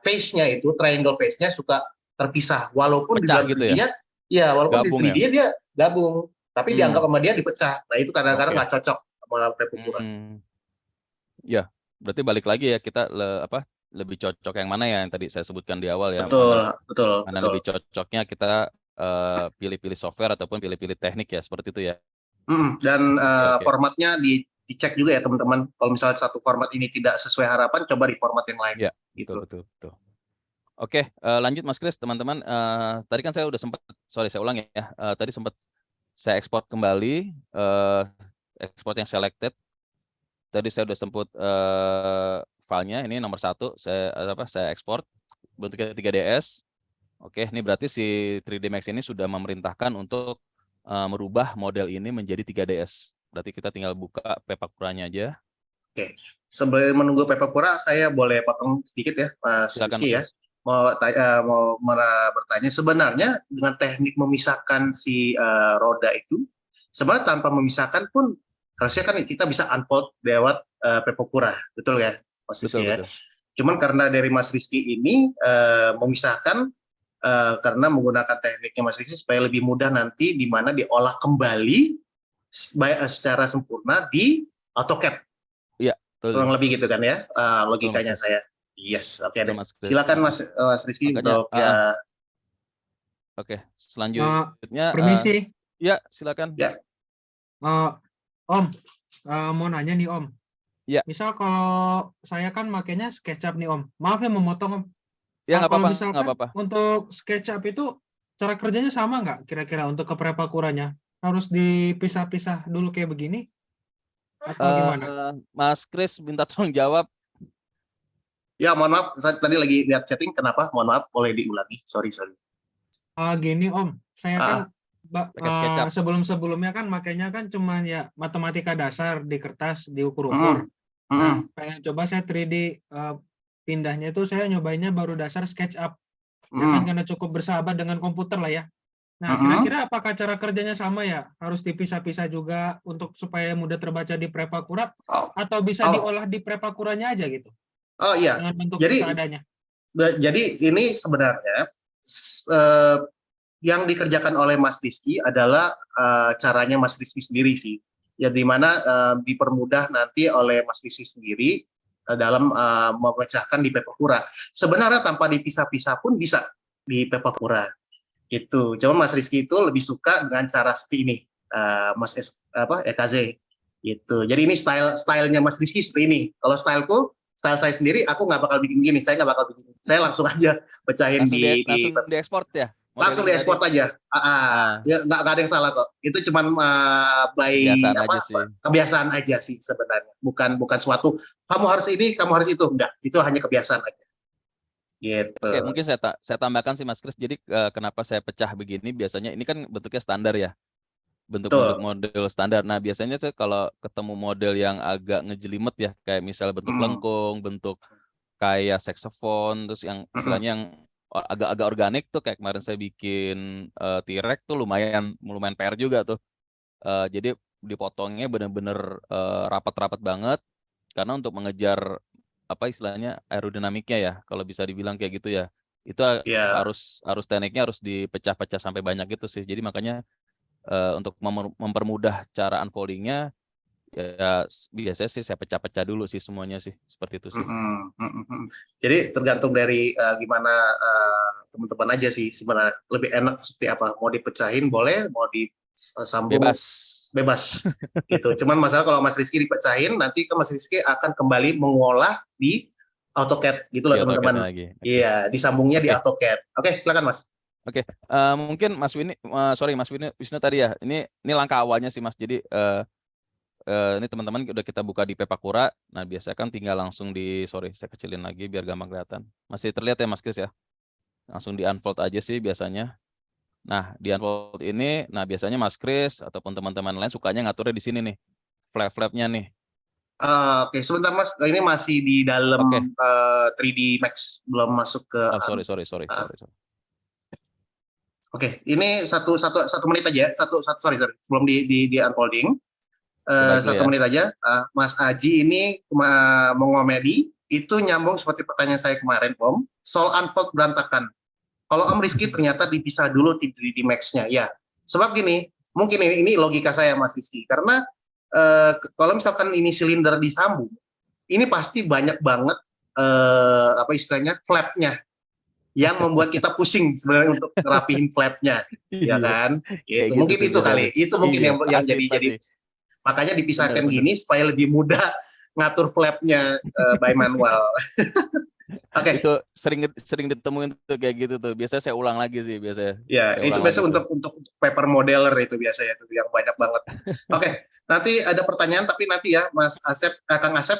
face-nya itu, triangle face-nya suka terpisah. Walaupun di dalam 3D-nya, ya walaupun gabung, di 3D dia gabung, tapi dianggap sama dia dipecah. Nah itu kadang-kadang nggak cocok sama Pepakura. Ya, berarti balik lagi ya, kita lebih cocok yang mana ya yang tadi saya sebutkan di awal ya. Betul. Lebih cocoknya kita pilih-pilih software ataupun pilih-pilih teknik ya, seperti itu ya. Dan formatnya dicek juga ya teman-teman. Kalau misalnya satu format ini tidak sesuai harapan, coba di format yang lain. Ya, gitu. Betul. Oke, lanjut Mas Kris, teman-teman. Tadi kan saya udah sempat, saya ulang ya. Tadi sempat saya ekspor kembali, ekspor yang selected. Tadi saya udah sempat filenya, ini nomor 1, saya ekspor bentuknya 3DS. Oke, ini berarti si 3D Max ini sudah memerintahkan untuk merubah model ini menjadi 3DS. Berarti kita tinggal buka Pepakuranya aja. Oke, sebelum menunggu Pepakura, saya boleh potong sedikit ya, Mas Rizky ya. Mau bertanya, sebenarnya dengan teknik memisahkan si roda itu, sebenarnya tanpa memisahkan pun harusnya kan kita bisa unfold lewat Pepakura, betul ya, Mas Rizky ya. Cuman karena dari Mas Rizky ini memisahkan karena menggunakan tekniknya Mas Rizky supaya lebih mudah nanti di mana diolah kembali secara sempurna di AutoCAD. Iya, kurang lebih gitu kan ya logikanya saya. Yes, oke Itu deh. Mas Kris. Silakan Nah, Mas Rizky makanya untuk ya. oke, selanjutnya Permisi, ya silakan. Ya. Om, mau nanya nih Om. Ya. Misal kalau saya kan makainya SketchUp nih Om. Maaf ya memotong Om. Ya nggak Kalau apa-apa, misalkan nggak apa-apa. untuk SketchUp itu cara kerjanya sama nggak kira-kira untuk ke Prepakuranya? Harus dipisah-pisah dulu kayak begini? Atau gimana? Mas Kris minta tolong jawab. Ya, mohon maaf, saya tadi lagi lihat chatting. Kenapa? Mohon maaf, boleh diulangi. Sorry. Gini Om, saya kan pakai SketchUp. sebelum-sebelumnya kan makainya kan cuman ya matematika dasar di kertas diukur-ukur. Nah, pengen coba saya 3D pindahnya itu saya nyobainnya baru dasar SketchUp. Ya kan karena cukup bersahabat dengan komputer lah ya. Nah, kira-kira apakah cara kerjanya sama ya? Harus dipisah-pisah juga untuk supaya mudah terbaca di Prepakura atau bisa diolah di Prepakuranya aja gitu? Oh iya. Dengan bentuk Jadi seadanya. Jadi ini sebenarnya yang dikerjakan oleh Mas Rizky adalah caranya Mas Rizky sendiri sih. Ya di mana dipermudah nanti oleh Mas Rizky sendiri dalam memecahkan di Prepakura. Sebenarnya tanpa dipisah-pisah pun bisa di Prepakura. Gitu. Cuma Mas Rizky itu lebih suka dengan cara seperti ini, Mas EKZ. Gitu. Jadi ini stylenya Mas Rizky seperti ini. Kalau style saya sendiri, aku nggak bakal bikin gini. Saya nggak bakal bikin. Saya langsung aja pecahin langsung diekspor ya. Langsung diekspor aja. Ya nggak ada yang salah kok. Itu cuman kebiasaan aja sih sebenarnya. Bukan suatu kamu harus ini, kamu harus itu. Enggak. Itu hanya kebiasaan aja. Gitu. Oke, mungkin saya tambahkan sih Mas Kris. Jadi kenapa saya pecah begini? Biasanya ini kan bentuknya standar ya. Bentuk model standar. Nah, biasanya kalau ketemu model yang agak ngejelimet ya, kayak misalnya bentuk lengkung, bentuk kayak saxophone, terus yang istilahnya yang agak organik tuh, kayak kemarin saya bikin T-Rex tuh lumayan PR juga tuh. Jadi dipotongnya bener-bener rapat-rapat banget, karena untuk mengejar apa istilahnya aerodinamiknya ya, kalau bisa dibilang kayak gitu ya. Itu harus tekniknya harus dipecah-pecah sampai banyak gitu sih. Jadi makanya untuk mempermudah cara unfoldingnya, ya biasanya sih saya pecah-pecah dulu sih semuanya sih, seperti itu sih. Jadi tergantung dari gimana teman-teman aja sih sebenarnya, lebih enak seperti apa, mau dipecahin boleh, mau disambung bebas gitu. Cuman masalah kalau Mas Rizky dipecahin, nanti Mas Rizky akan kembali mengolah di AutoCAD gitu loh teman-teman. Iya, disambungnya di AutoCAD. Oke, silakan Mas. Oke, mungkin Mas Wisnu tadi ya. Ini langkah awalnya sih Mas. Jadi ini teman-teman udah kita buka di Prepakura. Nah, biasanya kan tinggal langsung saya kecilin lagi biar gampang kelihatan. Masih terlihat ya Mas Kris ya? Langsung di unfold aja sih biasanya. Nah, di unfold ini, biasanya Mas Kris ataupun teman-teman lain sukanya ngaturnya di sini nih. Flap-flapnya nih. Oke, sebentar Mas. Ini masih di dalam 3D Max, belum masuk ke. Sorry. Oke, ini satu menit aja. Sorry. Sebelum di unfolding. 1 menit aja. Mas Aji ini mau ngomedi, itu nyambung seperti pertanyaan saya kemarin, Om. Soal unfold berantakan. Kalau Om Rizky ternyata dipisah dulu 3D Max-nya, ya. Sebab gini, mungkin ini logika saya Mas Rizky, karena kalau misalkan ini silinder disambung, ini pasti banyak banget istilahnya flap-nya yang membuat kita pusing sebenarnya untuk ngerapihin flap-nya, ya kan? Gitu. Mungkin itu kali, itu mungkin yang jadi makanya dipisahkan gini supaya lebih mudah ngatur flap-nya by manual. Oke. Itu sering ditemuin tuh kayak gitu tuh. Biasanya saya ulang lagi sih biasanya. Ya, itu biasa untuk paper modeler itu biasanya itu yang banyak banget. Oke, nanti ada pertanyaan tapi nanti ya Mas Asep, Kang Asep,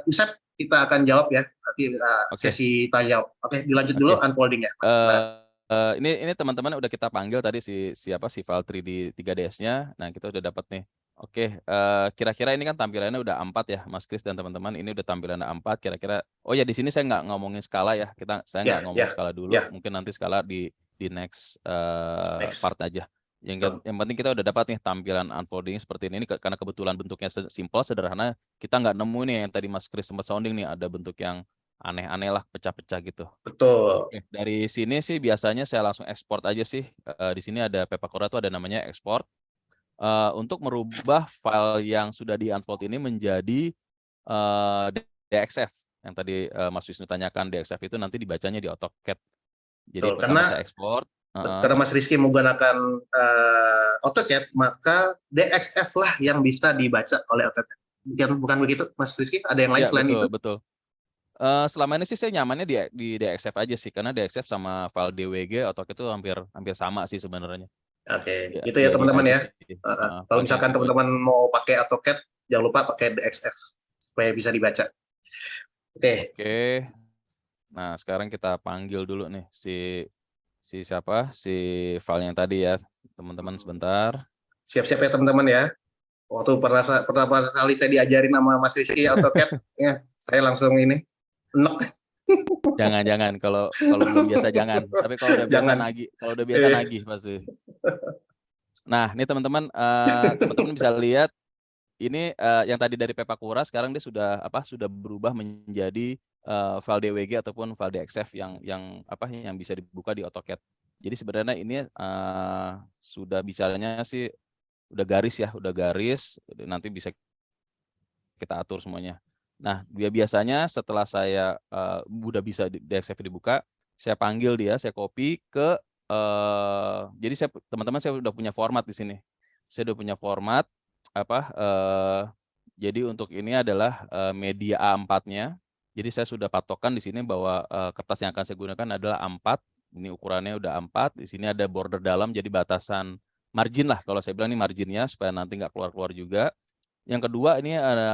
Usep kita akan jawab ya. Nanti sesi tanya jawab. Oke, dilanjut dulu unfolding-nya. Ini teman-teman udah kita panggil tadi si file 3D 3ds-nya. Nah, kita udah dapat nih. Oke, kira-kira ini kan tampilannya udah A4 ya, Mas Kris dan teman-teman. Ini udah tampilannya A4. Kira-kira, oh ya di sini saya nggak ngomongin skala ya. Saya nggak ngomong skala dulu. Mungkin nanti skala di next part aja. Yang penting kita udah dapat nih tampilan unfolding seperti ini. Karena kebetulan bentuknya simple, sederhana. Kita nggak nemu nih yang tadi Mas Kris sempat sounding nih. Ada bentuk yang aneh-aneh lah, pecah-pecah gitu. Betul. Oke, dari sini sih biasanya saya langsung ekspor aja sih. Di sini ada Prepakura tuh ada namanya ekspor. Untuk merubah file yang sudah di unfold ini menjadi DXF. yang tadi Mas Wisnu tanyakan DXF itu nanti dibacanya di AutoCAD. Jadi Betul, pertama karena saya ekspor. karena Mas Rizky menggunakan AutoCAD, maka DXF lah yang bisa dibaca oleh AutoCAD. Bukan begitu, Mas Rizky? Ada yang lain Ya selain betul itu? betul. Selama ini sih saya nyamannya di DXF aja sih, karena DXF sama file DWG AutoCAD itu hampir sama sih sebenarnya. Oke, Ya, gitu ya diain teman-teman aja ya. sih. Kalau Pakai misalkan gitu aja. teman-teman mau pakai AutoCAD, jangan lupa pakai DXF supaya bisa dibaca. Oke, Oke. Nah, sekarang kita panggil dulu nih si siapa? Si file yang tadi ya, teman-teman sebentar. siap-siap ya teman-teman ya. Waktu pertama kali saya diajarin sama Mas Rizky AutoCAD, ya saya langsung ini enek. Jangan kalau belum biasa jangan. Tapi kalau udah biasa Jangan. nagih, kalau udah biasa Iya. nagih pasti. Nah, ini teman-teman teman-teman bisa lihat ini yang tadi dari Pepakura sekarang dia sudah berubah menjadi file DWG ataupun file DXF yang bisa dibuka di AutoCAD. Jadi sebenarnya ini sudah bicaranya sih udah garis, nanti bisa kita atur semuanya. Nah, biasanya setelah saya udah bisa DXF dibuka, saya panggil dia, saya copy ke jadi teman-teman saya udah punya format di sini. Saya udah punya format jadi untuk ini adalah media A4-nya. Jadi saya sudah patokan di sini bahwa kertas yang akan saya gunakan adalah A4. Ini ukurannya udah A4. Di sini ada border dalam, jadi batasan margin lah. Kalau saya bilang ini marginnya supaya nanti nggak keluar-keluar juga. Yang kedua ini ada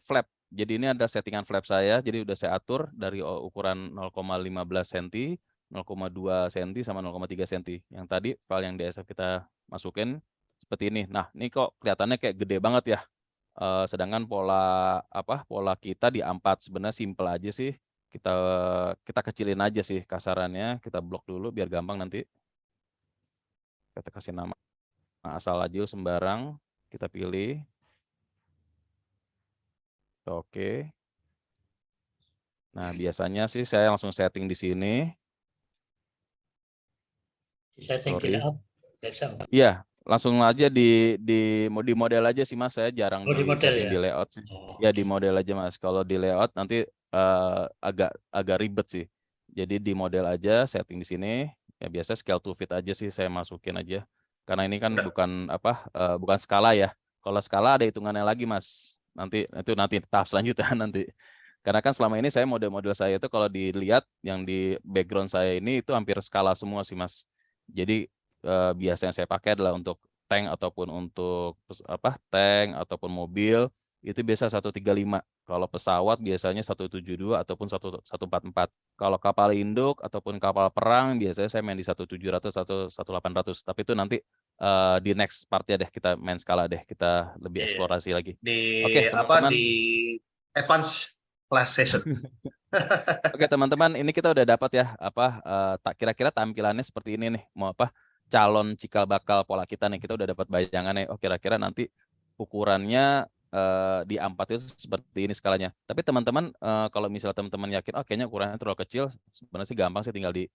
flap. Jadi ini ada settingan flap saya. Jadi udah saya atur dari ukuran 0,15 cm, 0,2 cm sama 0,3 cm. Yang tadi file yang DXF kita masukin seperti ini. Nah, ini kok kelihatannya kayak gede banget ya. Sedangkan pola kita di A4 sebenarnya simple aja sih. Kita kecilin aja sih kasarannya. Kita blok dulu biar gampang nanti. Kita kasih nama asal aja sembarang. Kita pilih. Oke. Nah, biasanya sih saya langsung setting di sini. Setting di Sorry. layout. Bisa. Iya, langsung aja di model aja sih Mas. Saya jarang Oh, di di model setting ya? di layout sih. Oh, Ya di model aja Mas. Kalau di layout nanti agak ribet sih. Jadi di model aja setting di sini. Ya biasa scale to fit aja sih saya masukin aja. Karena ini kan bukan skala ya. Kalau skala ada hitungannya lagi Mas. Nanti tahap selanjutnya nanti. Karena kan selama ini saya model-model saya itu kalau dilihat yang di background saya ini itu hampir skala semua sih Mas. Jadi biasa yang saya pakai adalah untuk tank ataupun mobil itu biasa 135. Kalau pesawat biasanya 172 ataupun 144. Kalau kapal induk ataupun kapal perang biasanya saya main di 1700 atau 1800. Tapi itu nanti di next part-nya deh kita main skala deh, kita lebih eksplorasi lagi. Oke, teman-teman. Di advance class session. Oke teman-teman, ini kita udah dapat ya kira-kira tampilannya seperti ini nih. Mau calon cikal bakal pola kita nih, kita udah dapat bayangannya. Oh kira-kira nanti ukurannya di A4 itu seperti ini skalanya. Tapi teman-teman kalau misalnya teman-teman yakin kayaknya ukurannya terlalu kecil, sebenarnya sih gampang sih, tinggal di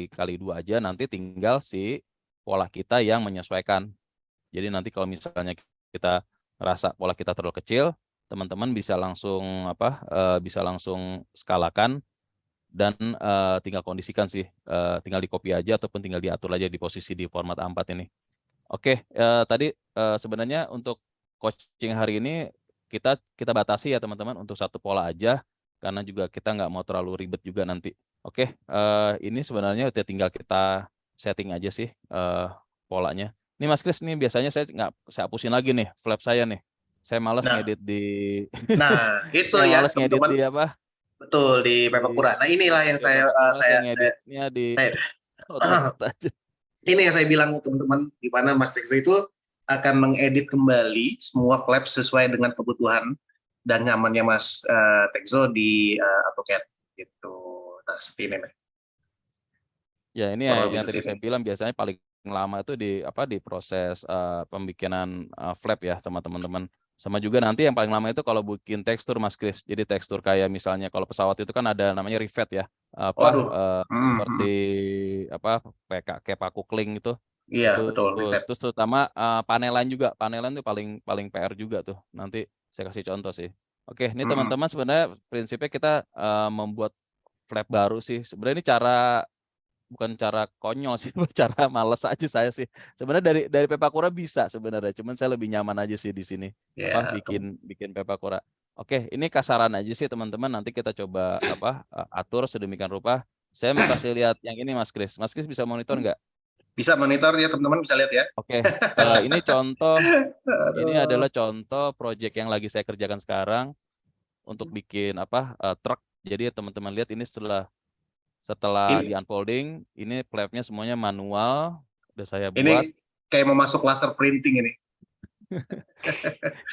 kali 2 aja, nanti tinggal si pola kita yang menyesuaikan. Jadi nanti kalau misalnya kita rasa pola kita terlalu kecil, teman-teman bisa langsung skalakan dan tinggal kondisikan sih, tinggal di copy aja ataupun tinggal diatur aja di posisi di format A4 ini. Oke, tadi sebenarnya untuk coaching hari ini kita batasi ya teman-teman untuk satu pola aja, karena juga kita nggak mau terlalu ribet juga nanti. Oke, ini sebenarnya udah tinggal kita setting aja sih polanya. Ini Mas Kris, nih biasanya saya hapusin lagi nih flap saya nih. Saya malas ngedit di itu saya ya malas ngedit teman-teman. di Betul, di Pepakura. Nah, inilah yang saya ngeditnya di AutoCAD aja. Ini yang saya bilang teman-teman, di mana Mas Texo itu akan mengedit kembali semua flap sesuai dengan kebutuhan dan nyamannya Mas Texo di AutoCAD gitu. Nah, seperti ini nih. Ya, ini yang tadi saya bilang biasanya paling lama itu di proses pembikinan flap ya sama teman-teman. Sama juga nanti yang paling lama itu kalau bikin tekstur Mas Kris. Jadi tekstur kayak misalnya kalau pesawat itu kan ada namanya rivet ya. Seperti kayak paku kling itu. Iya, itu, betul. Rivet. Terus terutama panelan juga. Panelan itu paling PR juga tuh. Nanti saya kasih contoh sih. Oke, ini Mm-mm. teman-teman sebenarnya prinsipnya kita membuat flap baru sih. Sebenarnya ini bukan cara konyol sih, cara males aja saya sih. Sebenarnya dari Pepakura bisa sebenarnya, cuman saya lebih nyaman aja sih di sini. Ya, Bikin Pepakura. Oke, ini kasaran aja sih teman-teman. Nanti kita coba atur sedemikian rupa. Saya mau kasih lihat yang ini Mas Kris. Mas Kris bisa monitor nggak? bisa monitor ya teman-teman, bisa lihat ya. Oke, ini ini Aduh. adalah contoh project yang lagi saya kerjakan sekarang untuk bikin truk. Jadi teman-teman lihat ini setelah di Ini unfolding, ini flapnya semuanya manual, udah saya buat. ini kayak mau masuk laser printing ini.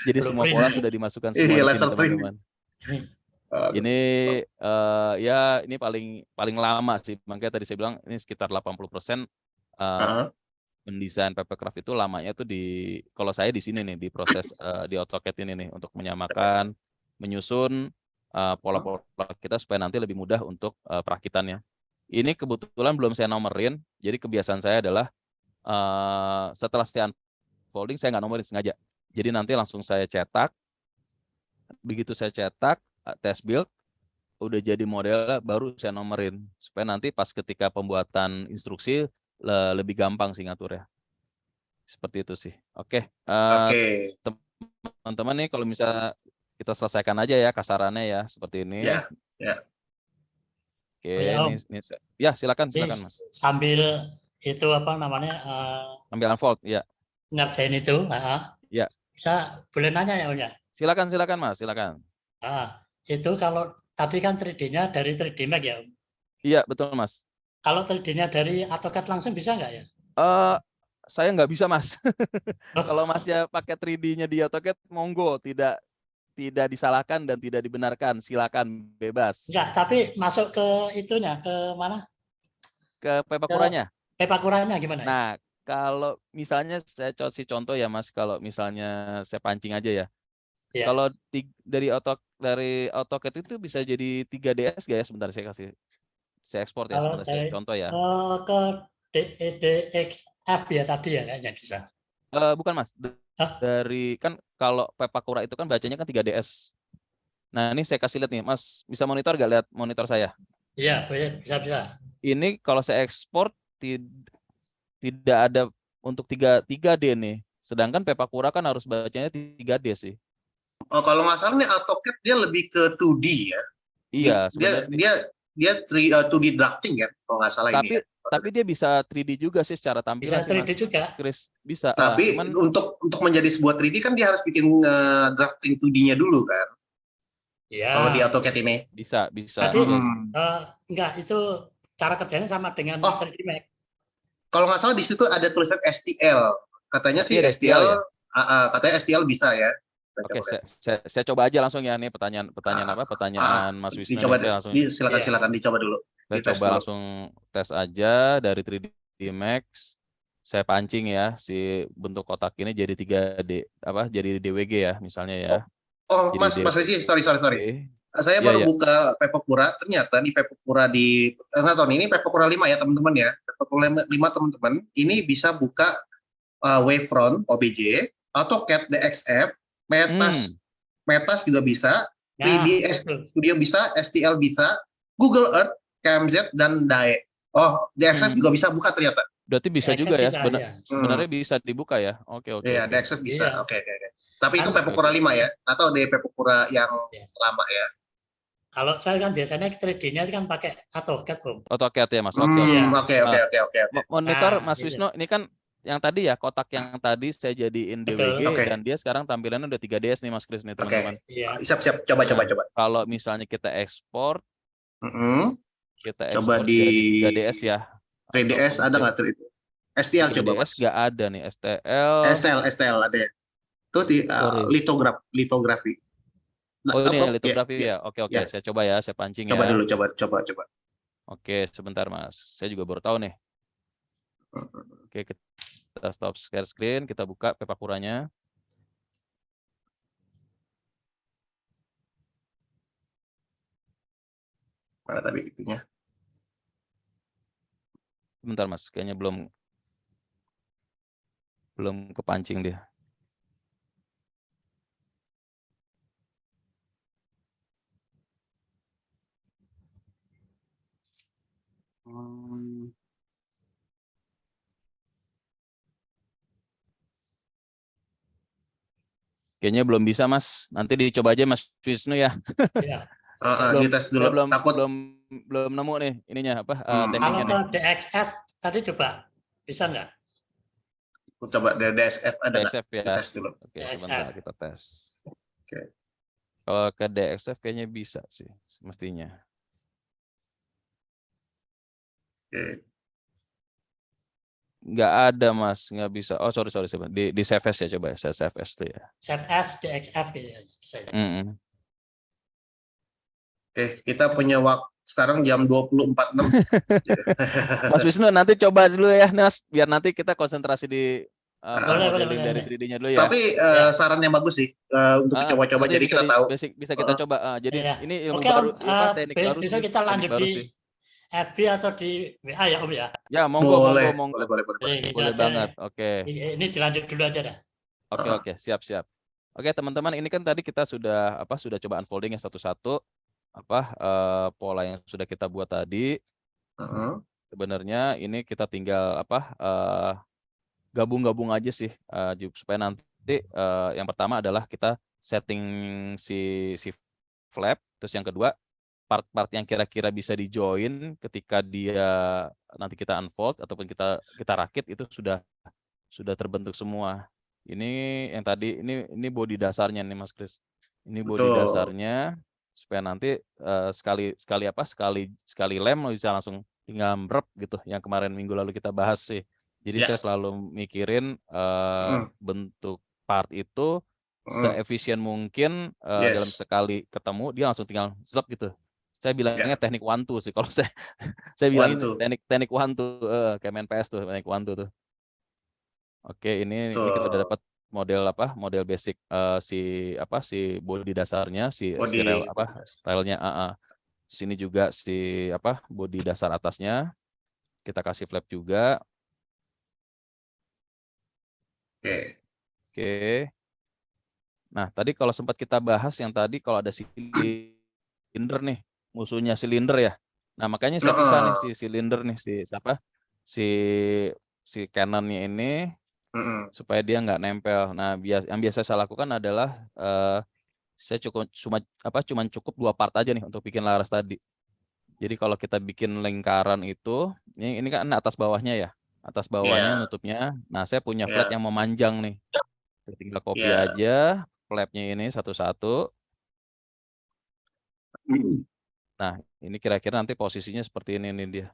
Jadi semua pola sudah dimasukkan semua Iya, di sini laser printing. teman-teman. Aduh. Ini ya ini paling lama sih. Makanya tadi saya bilang ini sekitar 80% mendesain papercraft itu lamanya tuh kalau saya di sini nih di proses di AutoCAD ini nih untuk menyamakan, menyusun pola-pola kita supaya nanti lebih mudah untuk perakitannya. Ini kebetulan belum saya nomerin, jadi kebiasaan saya adalah setelah saya unfolding saya nggak nomerin sengaja. Jadi nanti langsung saya cetak. Begitu saya cetak, test build, udah jadi model baru saya nomerin supaya nanti pas ketika pembuatan instruksi lebih gampang sih ngatur ya. Seperti itu sih. Oke. Oke. Teman-teman nih kalau misalnya kita selesaikan aja ya kasarannya ya seperti ini. Ya, ya. Oke, Oh ya, Om. Ya silakan Ini Mas. sambil itu apa namanya Ambil unfold ya. ngerjain itu, Ya. bisa boleh nanya ya Om ya? Silakan Mas, silakan. Itu kalau tadi kan 3D-nya dari 3D Max ya Om? Iya betul Mas. Kalau 3D-nya dari AutoCAD langsung bisa nggak ya? Saya nggak bisa Mas. Kalau Masnya pakai 3D-nya di AutoCAD, monggo, tidak disalahkan dan tidak dibenarkan, silakan bebas. Enggak, tapi masuk ke itunya, ke mana? Ke Pepakuranya. Pepakuranya gimana? Nah, kalau misalnya saya kasih contoh ya Mas, kalau misalnya saya pancing aja ya. Ya. Kalau dari AutoCAD itu bisa jadi 3DS gak ya? Sebentar saya ekspor ya, sebentar saya contoh ya. Ke DXF ya tadi ya kayaknya bisa. Bukan Mas, dari kan kalau Pepakura itu kan bacanya kan 3DS. Nah ini saya kasih lihat nih, Mas bisa monitor gak, lihat monitor saya? Iya, bisa. Ini kalau saya ekspor tidak ada untuk 3D nih. Sedangkan Pepakura kan harus bacanya 3D sih. Oh, kalau nggak salah nih AutoCAD dia lebih ke 2D ya. Iya, sebenarnya. Dia 2D drafting ya, kalau nggak salah ini ya. Tapi dia bisa 3D juga sih secara tampilan. Bisa 3D juga. Chris, bisa. Tapi Cuman untuk menjadi sebuah 3D kan dia harus bikin drafting 2D-nya dulu kan. Iya. Kalau di AutoCAD ini. Bisa. Tadi enggak, itu cara kerjanya sama dengan 3D Max. Kalau nggak salah di situ ada tulisan STL. Katanya sih STL ya? Katanya STL bisa ya. Oke, saya coba aja langsung ya nih pertanyaan Mas Wisnu. Silakan dicoba dulu. Saya coba langsung tes aja dari 3D Max. Saya pancing ya si bentuk kotak ini jadi 3D jadi DWG ya misalnya ya. Oh, Mas Rizky, sorry. Saya baru buka Pepakura, ternyata di Pepakura nggak tahu nih, ini Pepakura 5 ya teman-teman ya. Pepakura 5 teman-teman, ini bisa buka Wavefront OBJ, AutoCAD DXF, Metas juga bisa, 3D Studio bisa, STL bisa, Google Earth, KMZ, dan DAE. Oh, DXF juga bisa buka ternyata. Berarti bisa juga ya, sebenarnya bisa dibuka ya. Oke. Iya, DXF bisa, oke. Tapi itu Pepakura 5 ya, atau di Pepakura yang lama ya. Kalau saya kan biasanya 3D-nya kan pakai AutoCAD, Om. AutoCAD ya, Mas. Oke. Monitor Mas Wisnu, ini kan yang tadi ya, kotak yang tadi saya jadiin DWG dan dia sekarang tampilannya udah 3DS nih Mas Kris nih teman-teman. Siap. Coba. Kalau misalnya kita ekspor, coba di 3DS ya. 3DS ada nggak itu? STL coba Mas. Nggak ada nih, STL ada. Itu di litografi. Ini litografi ya. Oke. Saya coba ya, saya pancing coba ya. Dulu, coba. Oke, sebentar Mas. Saya juga baru tahu nih. Oke, kita stop share screen, kita buka Pepakuranya. Mana tadi itunya? Sebentar Mas, kayaknya belum kepancing dia. Kayaknya belum bisa Mas. Nanti dicoba aja Mas Wisnu ya. Ya. Dites Saya dulu. Takut. belum nemu nih ininya apa Kalau tekniknya nih. ke DXF tadi coba, bisa nggak? Coba dari DSF ada nggak? DXF ya. Dites dulu. Oke, DXF. sebentar kita tes. Oke. Kalau ke DXF kayaknya bisa sih semestinya. Oke. Nggak ada Mas, nggak bisa. Oh sorry sebentar. Di CFS ya coba, saya CFS tuh ya. CFS, DXF gitu ya. Bisa. Mm-mm. Oke, kita punya waktu sekarang jam 20.46. Mas Wisnu nanti coba dulu ya Mas, biar nanti kita konsentrasi di Boleh, modeling boleh. dari 3D-nya dulu ya. Tapi saran yang bagus sih untuk coba-coba nanti jadi kita tahu. bisa kita coba. Jadi Iya. ini ilmu Oke, baru, Om, teknik baru besok sih. kita teknik lanjut baru di sih. FB atau di WA ya Om ya. Ya monggo. Boleh. Ini Boleh aja. banget. Oke. Ini dilanjut dulu aja dah. Oke, siap. Oke, teman-teman, ini kan tadi kita sudah coba unfolding ya satu-satu pola yang sudah kita buat tadi. Sebenarnya ini kita tinggal gabung-gabung aja sih supaya nanti yang pertama adalah kita setting si flap, terus yang kedua part-part yang kira-kira bisa di-join ketika dia nanti kita unfold ataupun kita rakit itu sudah terbentuk semua. Ini yang tadi ini body dasarnya nih Mas Kris. Ini body dasarnya supaya nanti sekali lem bisa langsung tinggal rep gitu. Yang kemarin minggu lalu kita bahas sih. Jadi saya selalu mikirin bentuk part itu seefisien mungkin dalam sekali ketemu dia langsung tinggal slap gitu. Saya bilangnya teknik one two sih kalau saya bilang teknik one two kayak main PS tuh, teknik one two tuh. Oke, ini kita udah dapat model basic si body dasarnya relnya. Di sini juga si body dasar atasnya kita kasih flap juga. Oke. Nah, tadi kalau sempat kita bahas yang tadi kalau ada silinder nih, musuhnya silinder ya. Nah, makanya saya pisah nih si silinder nih si Canon-nya ini supaya dia nggak nempel. Nah, yang biasa saya lakukan adalah saya cuma cukup 2 part aja nih untuk bikin laras tadi. Jadi kalau kita bikin lingkaran itu, ini kan atas bawahnya ya. Atas bawahnya nutupnya. Nah, saya punya flat yang memanjang nih. Saya tinggal copy aja flapnya ini satu-satu. Nah, ini kira-kira nanti posisinya seperti ini nih dia.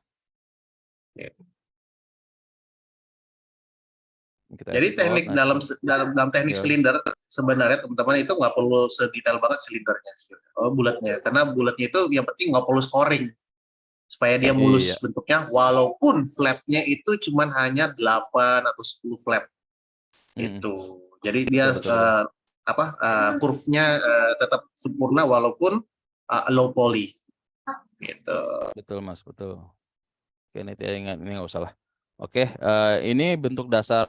Jadi teknik dalam teknik silinder sebenarnya teman-teman itu nggak perlu sedetail banget silindernya, bulatnya, karena bulatnya itu yang penting nggak perlu scoring supaya dia mulus bentuknya, walaupun flapnya itu cuma hanya 8 atau 10 flap itu. Jadi dia kurvnya tetap sempurna walaupun low poly gitu. Betul Mas, betul. Oke, ini nggak usah lah. Oke, ini bentuk dasar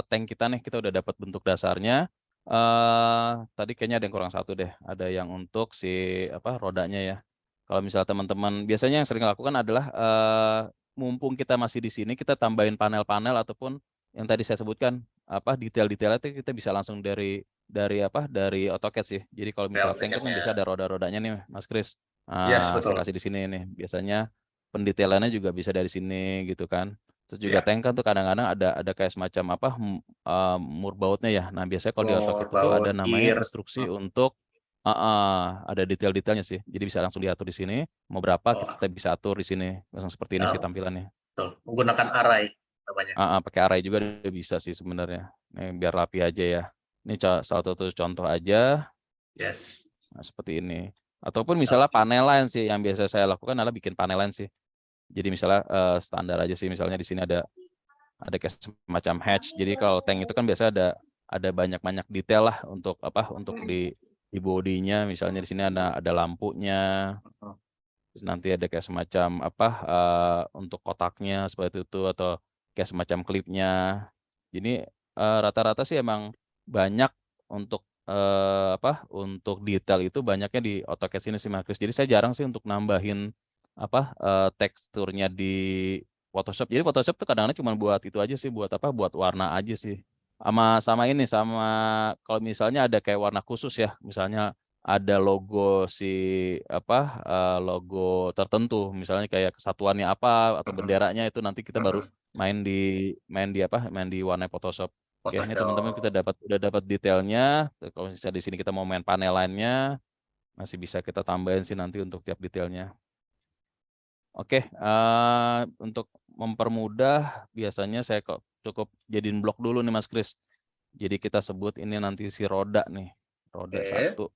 tank kita nih, kita udah dapat bentuk dasarnya. Tadi kayaknya ada yang kurang satu deh, ada yang untuk si rodanya ya. Kalau misalnya teman-teman biasanya yang sering lakukan adalah mumpung kita masih di sini, kita tambahin panel-panel ataupun yang tadi saya sebutkan detail-detailnya itu kita bisa langsung dari AutoCAD sih. Jadi kalau misalnya tank kan bisa ada roda-rodanya nih Mas Kris. Saya kasih di sini nih. Biasanya pendetailannya juga bisa dari sini gitu kan. Terus juga tank kan tuh kadang-kadang ada kayak semacam murbautnya ya. Nah, biasanya kalau di AutoCAD itu ada namanya instruksi untuk ada detail-detailnya sih. Jadi bisa langsung diatur di sini. Mau berapa kita bisa atur di sini. Langsung seperti ini sih tampilannya. Menggunakan array namanya. Pakai array juga bisa sih sebenarnya. Nih, biar rapi aja ya. Ini salah satu contoh aja. Nah, seperti ini. Ataupun misalnya panel lain sih yang biasa saya lakukan adalah bikin panel lain sih. Jadi misalnya standar aja sih, misalnya di sini ada kayak semacam hatch. Jadi kalau tank itu kan biasa ada banyak detail lah untuk di bodinya. Misalnya di sini ada lampunya. Terus nanti ada kayak semacam untuk kotaknya seperti itu atau kayak semacam klipnya. Jadi rata-rata sih emang banyak untuk untuk detail itu banyaknya di AutoCAD sini sih Mas Kris. Jadi saya jarang sih untuk nambahin teksturnya di Photoshop. Jadi Photoshop tuh kadang-kadang cuma buat itu aja sih, buat warna aja sih. sama ini sama kalau misalnya ada kayak warna khusus ya, misalnya ada logo logo tertentu, misalnya kayak kesatuannya apa atau benderanya itu nanti kita baru main di warna Photoshop. Oke, ini teman-teman kita udah dapat detailnya. Kalau misalnya di sini kita mau main panel lainnya, masih bisa kita tambahin sih nanti untuk tiap detailnya. Oke, untuk mempermudah biasanya saya cukup jadiin blok dulu nih Mas Kris. Jadi kita sebut ini nanti si roda nih, roda satu.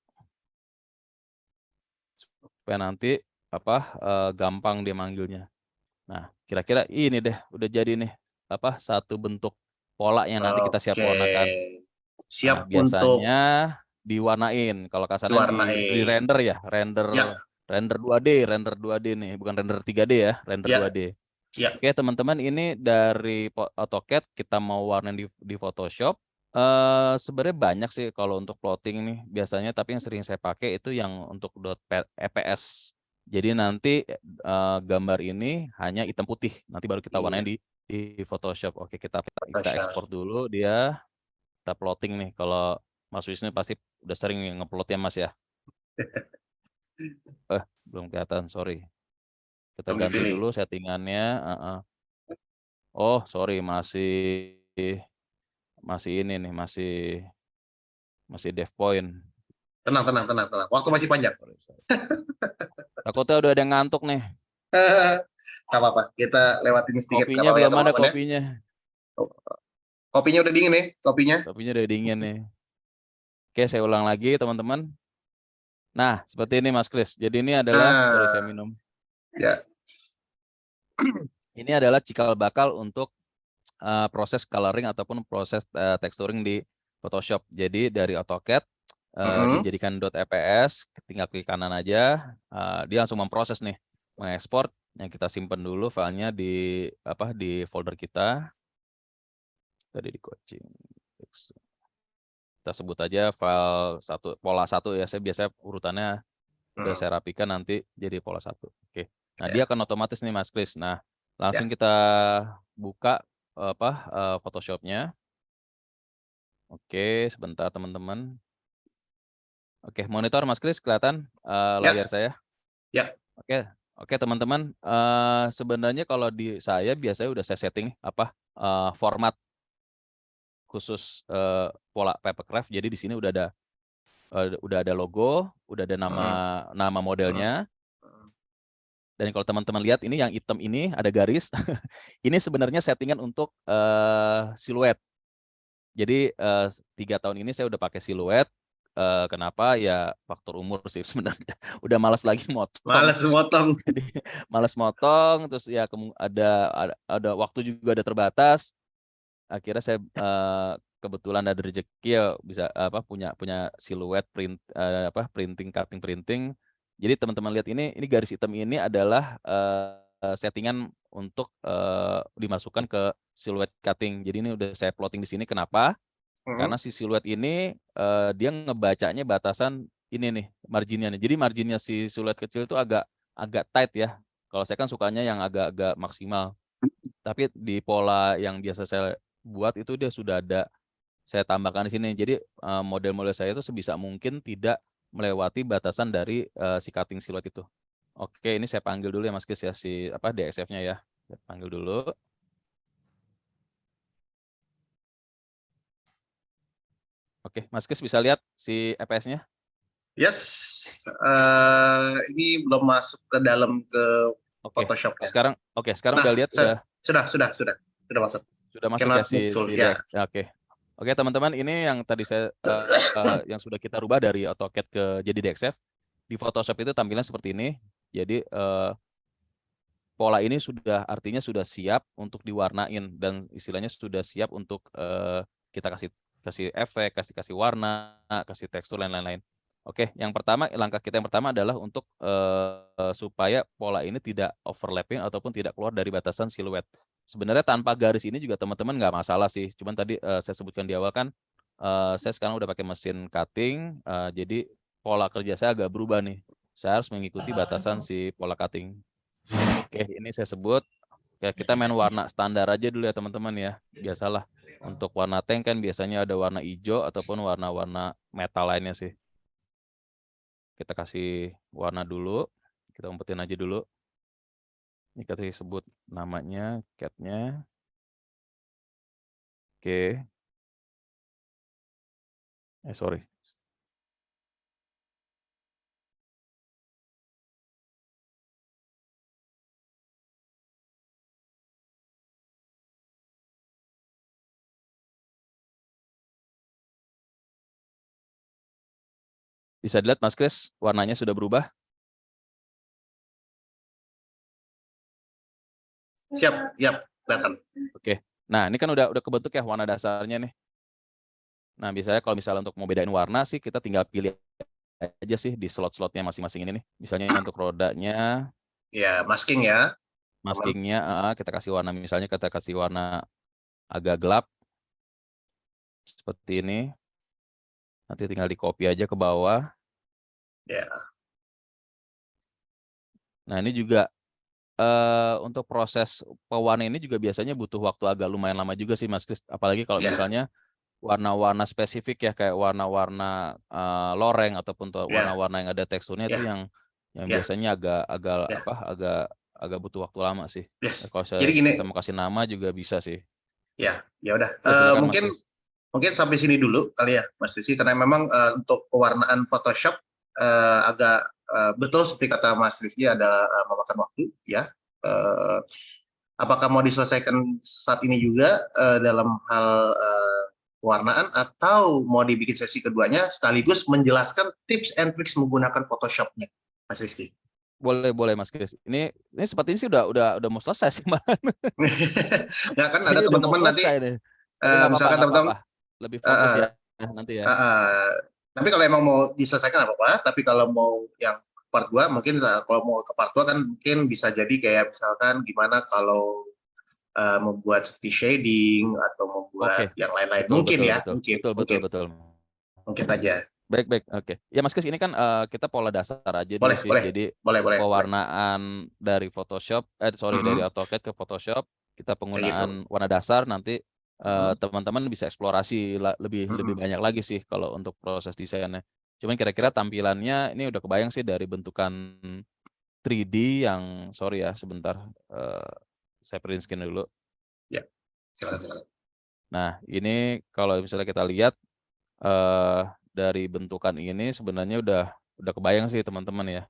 Supaya nanti gampang dia manggilnya. Nah, kira-kira ini deh udah jadi nih satu bentuk pola yang nanti kita siap warnakan. Siap Nah, biasanya untuk diwarnain. Kalau kasarnya di render ya, render 2D nih, bukan render 3D ya, render 2D. Ya. Oke, teman-teman, ini dari AutoCAD kita mau warnain di Photoshop. Sebenarnya banyak sih kalau untuk plotting nih biasanya, tapi yang sering saya pakai itu yang untuk .eps. Jadi nanti gambar ini hanya hitam putih, nanti baru kita warnain di Photoshop. Oke, kita ekspor dulu dia, kita plotting nih. Kalau Mas Wisnu pasti udah sering ngeplot ya Mas ya. Belum kelihatan, sorry. Kita ganti dulu settingannya. Oh, sorry, masih ini nih, masih dev point. Tenang. Waktu masih panjang. Takutnya udah ada yang ngantuk nih. Gak apa-apa, kita lewatin sedikit. Kopinya belum ada kopinya. Kopinya udah dingin nih, kopinya. Kopinya udah dingin nih. Oke, saya ulang lagi teman-teman. Nah, seperti ini Mas Kris. Jadi ini adalah, sorry saya minum. Ya. Ini adalah cikal bakal untuk proses coloring ataupun proses texturing di Photoshop. Jadi dari AutoCAD dijadikan .eps, tinggal klik kanan aja, dia langsung memproses nih, mengekspor. Yang kita simpan dulu filenya di folder kita. Tadi di coaching. Kita sebut aja file pola 1 ya. Saya biasanya urutannya udah saya rapikan nanti jadi pola 1. Oke. Nah, dia akan otomatis nih Mas Kris. Nah, langsung kita buka Photoshop-nya. Oke, sebentar teman-teman. Oke, monitor Mas Kris kelihatan layar saya? Ya. Oke teman-teman, sebenarnya kalau di saya biasanya udah saya setting format khusus pola papercraft. Jadi di sini udah ada logo, udah ada nama modelnya. Dan kalau teman-teman lihat ini yang hitam ini ada garis. Ini sebenarnya settingan untuk siluet. Jadi 3 tahun ini saya udah pakai siluet. Kenapa? Ya faktor umur sih sebenarnya. Udah malas lagi motong. Jadi malas motong, terus ya ada waktu juga ada terbatas. Akhirnya saya kebetulan ada rezeki ya bisa punya siluet printing. Jadi teman-teman lihat ini garis hitam ini adalah settingan untuk dimasukkan ke siluet cutting. Jadi ini udah saya plotting di sini. Kenapa? Karena si siluet ini dia ngebacanya batasan ini nih marginnya nih. Jadi marginnya si siluet kecil itu agak tight ya. Kalau saya kan sukanya yang agak maksimal. Tapi di pola yang biasa saya buat itu dia sudah ada saya tambahkan di sini. Jadi model-model saya itu sebisa mungkin tidak melewati batasan dari si cutting siluet itu. Oke, ini saya panggil dulu ya Mas Kris ya si DXF-nya ya. Saya panggil dulu. Oke, Mas Kris bisa lihat si EPS-nya? Yes, ini belum masuk ke dalam ke Photoshop. Sekarang udah lihat sudah masuk. Sudah masuk ya si Oke, teman-teman, ini yang tadi saya yang sudah kita rubah dari AutoCAD ke jadi DXF. Di Photoshop itu tampilan seperti ini. Jadi pola ini artinya sudah siap untuk diwarnain dan istilahnya sudah siap untuk kita kasih efek, kasih warna, kasih tekstur dan lain-lain. Oke, langkah kita yang pertama adalah untuk supaya pola ini tidak overlapping ataupun tidak keluar dari batasan siluet. Sebenarnya tanpa garis ini juga teman-teman nggak masalah sih. Cuman tadi saya sebutkan di awal kan, saya sekarang udah pakai mesin cutting, jadi pola kerja saya agak berubah nih. Saya harus mengikuti batasan si pola cutting. Oke, ini saya sebut Kayak kita main warna standar aja dulu ya teman-teman ya. Biasalah untuk warna tank kan biasanya ada warna hijau ataupun warna-warna metal lainnya sih. Kita kasih warna dulu, kita umpetin aja dulu. Ini kita sebut namanya, cat-nya. Oke. Sorry. Bisa dilihat Mas Kris, warnanya sudah berubah. Siap, kelihatan. Oke. Nah, ini kan udah kebentuk ya warna dasarnya nih. Nah, biasanya kalau misalnya untuk mau bedain warna sih kita tinggal pilih aja sih di slot-slotnya masing-masing ini nih. Misalnya untuk rodanya, Ya, masking ya. maskingnya kita kasih warna, misalnya kita kasih warna agak gelap seperti ini. Nanti tinggal di copy aja ke bawah. Ya. Nah, ini juga untuk proses pewarna ini juga biasanya butuh waktu agak lumayan lama juga sih Mas Kris. Apalagi kalau Ya. misalnya warna-warna spesifik ya, kayak warna-warna loreng ataupun warna-warna yang ada teksturnya itu yang biasanya agak butuh waktu lama sih. Yes. Kalau Jadi gini, kita mau kasih nama juga bisa sih. Ya udah. Silakan, Mas Kris. Mungkin sampai sini dulu kali ya, Mas Rizky, karena memang untuk pewarnaan Photoshop agak betul seperti kata Mas Rizky ada memakan waktu ya. Apakah mau diselesaikan saat ini juga dalam hal pewarnaan atau mau dibikin sesi keduanya sekaligus menjelaskan tips and tricks menggunakan Photoshop-nya, Mas Rizky? Boleh Mas Kris. Ini sepertinya sih udah mau selesai sih malah. Ya kan ada teman-teman nanti misalkan teman-teman lebih fokus ya nanti ya. Tapi kalau emang mau diselesaikan apa-apa, tapi kalau mau yang part 2 mungkin kalau mau ke part 2 kan mungkin bisa jadi kayak misalkan gimana kalau membuat seperti shading atau membuat yang lain-lain. Mungkin ya, betul. Mungkin aja. Baik. Oke. Ya Mas Kris, ini kan kita pola dasar aja dulu sih. Jadi pewarnaan dari Photoshop, dari AutoCAD ke Photoshop, kita penggunaan warna dasar nanti teman-teman bisa eksplorasi lebih banyak lagi sih kalau untuk proses desainnya. Cuman kira-kira tampilannya ini udah kebayang sih dari bentukan 3D yang sorry ya sebentar saya print screen dulu. Ya, silakan. Nah, ini kalau misalnya kita lihat dari bentukan ini sebenarnya udah kebayang sih teman-teman ya.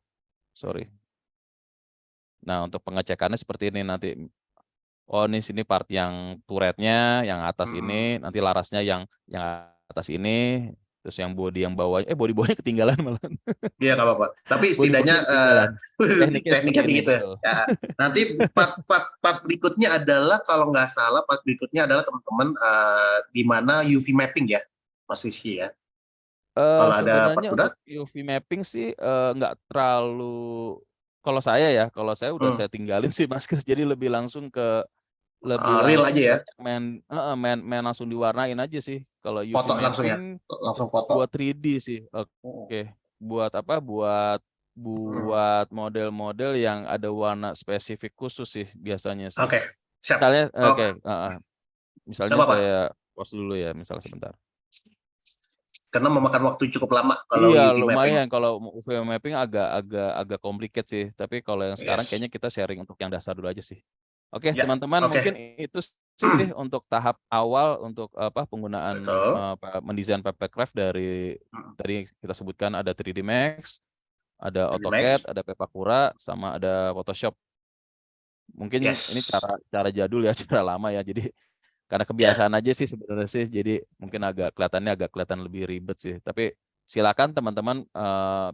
Sorry. Nah, untuk pengecekannya seperti ini nanti. Oh, ini sini part yang turretnya, yang atas ini, nanti larasnya yang atas ini, terus yang body yang bawahnya, body-bawahnya ketinggalan malah. Iya, nggak apa-apa. Tapi setidaknya tekniknya begitu ya. Nanti part berikutnya adalah kalau nggak salah part berikutnya adalah teman-teman di mana UV mapping ya, Mas Rizky ya. Kalau ada part untuk UV mapping sih nggak terlalu. Kalau saya udah saya tinggalin sih Mas Kris, jadi lebih langsung ke real aja ya, main langsung diwarnain aja sih. Kalau UV foto mapping langsung foto buat 3D sih. Oke. Buat apa? Buat model-model yang ada warna spesifik khusus sih biasanya sih. Oke, siap. Misalnya misalnya saya pause dulu ya, misalnya sebentar. Karena memakan waktu cukup lama kalau UV lumayan. mapping. Kalau UV mapping agak complicated sih. Tapi kalau yang sekarang kayaknya kita sharing untuk yang dasar dulu aja sih. Oke, teman-teman, mungkin itu sih untuk tahap awal untuk penggunaan mendesain Papercraft dari tadi kita sebutkan ada 3D Max, ada AutoCAD, ada Pepakura, sama ada Photoshop. Mungkin ini cara jadul ya, cara lama ya. Jadi karena kebiasaan aja sih sebenarnya sih, jadi mungkin agak kelihatan lebih ribet sih. Tapi silakan teman-teman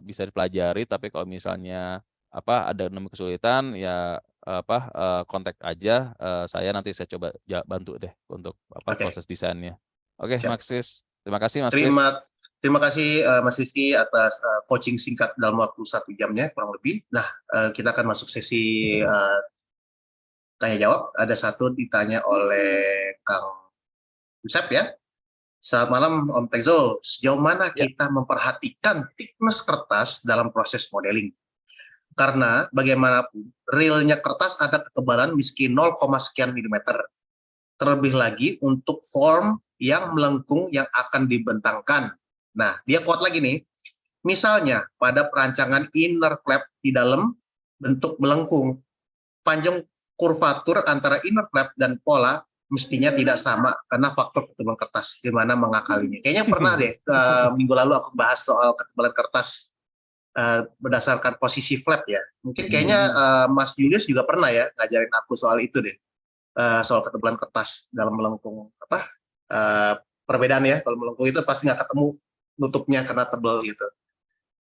bisa dipelajari. Tapi kalau misalnya ada nemu kesulitan ya kontak aja saya, nanti saya coba bantu deh untuk proses desainnya. Oke, Mas Kris, terima kasih Mas Kris. Terima kasih Mas Rizky atas coaching singkat dalam waktu 1 jamnya kurang lebih. Nah, kita akan masuk sesi tanya jawab. Ada satu ditanya oleh Kang Yusef ya. Selamat malam Om Tezo. Sejauh mana kita memperhatikan thickness kertas dalam proses modeling? Karena bagaimanapun realnya kertas ada ketebalan miskin 0, sekian milimeter. Terlebih lagi untuk form yang melengkung yang akan dibentangkan. Nah, dia quote lagi nih. Misalnya pada perancangan inner flap di dalam bentuk melengkung, panjang kurvatur antara inner flap dan pola mestinya tidak sama karena faktor ketebalan kertas. Gimana mengakalinya? Kayaknya pernah deh minggu lalu aku bahas soal ketebalan kertas berdasarkan posisi flap ya. Mungkin kayaknya Mas Julius juga pernah ya ngajarin aku soal itu deh. Soal ketebalan kertas dalam melengkung perbedaan ya. Kalau melengkung itu pasti nggak ketemu nutupnya karena tebal gitu.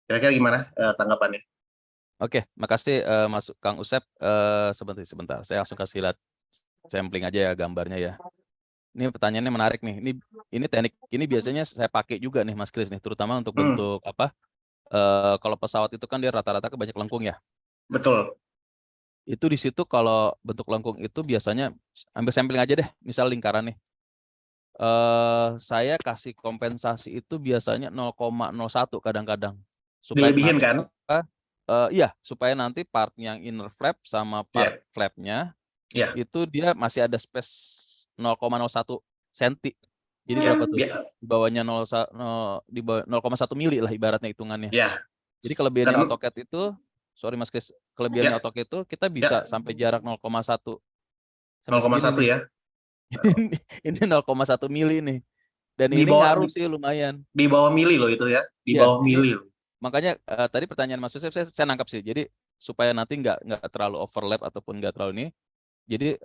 Kira-kira gimana tanggapannya? Oke, makasih Mas Kang Usep. Sebentar. Saya langsung kasih lihat sampling aja ya gambarnya ya. Ini pertanyaannya menarik nih. Ini teknik ini biasanya saya pakai juga nih Mas Kris nih, terutama untuk bentuk kalau pesawat itu kan dia rata-rata banyak lengkung ya. Betul. Itu di situ kalau bentuk lengkung itu biasanya ambil sampling aja deh, misal lingkaran nih. Saya kasih kompensasi itu biasanya 0,01 kadang-kadang. Supaya Dilebihin nanti kan? iya, supaya nanti part yang inner flap sama part flapnya itu dia masih ada space 0,01 cm. Jadi berapa tuh? Di bawahnya 0,1 mili lah ibaratnya hitungannya. Jadi kelebihannya AutoCAD itu, sorry Mas Kris, kelebihannya AutoCAD itu kita bisa sampai jarak 0,1 ya. Ini 0,1 mili nih. Dan ini ngaruh sih lumayan. Di bawah mili loh itu ya. Di bawah mili. Makanya tadi pertanyaan Mas Yosef saya nangkap sih. Jadi supaya nanti nggak terlalu overlap ataupun nggak terlalu ini. Jadi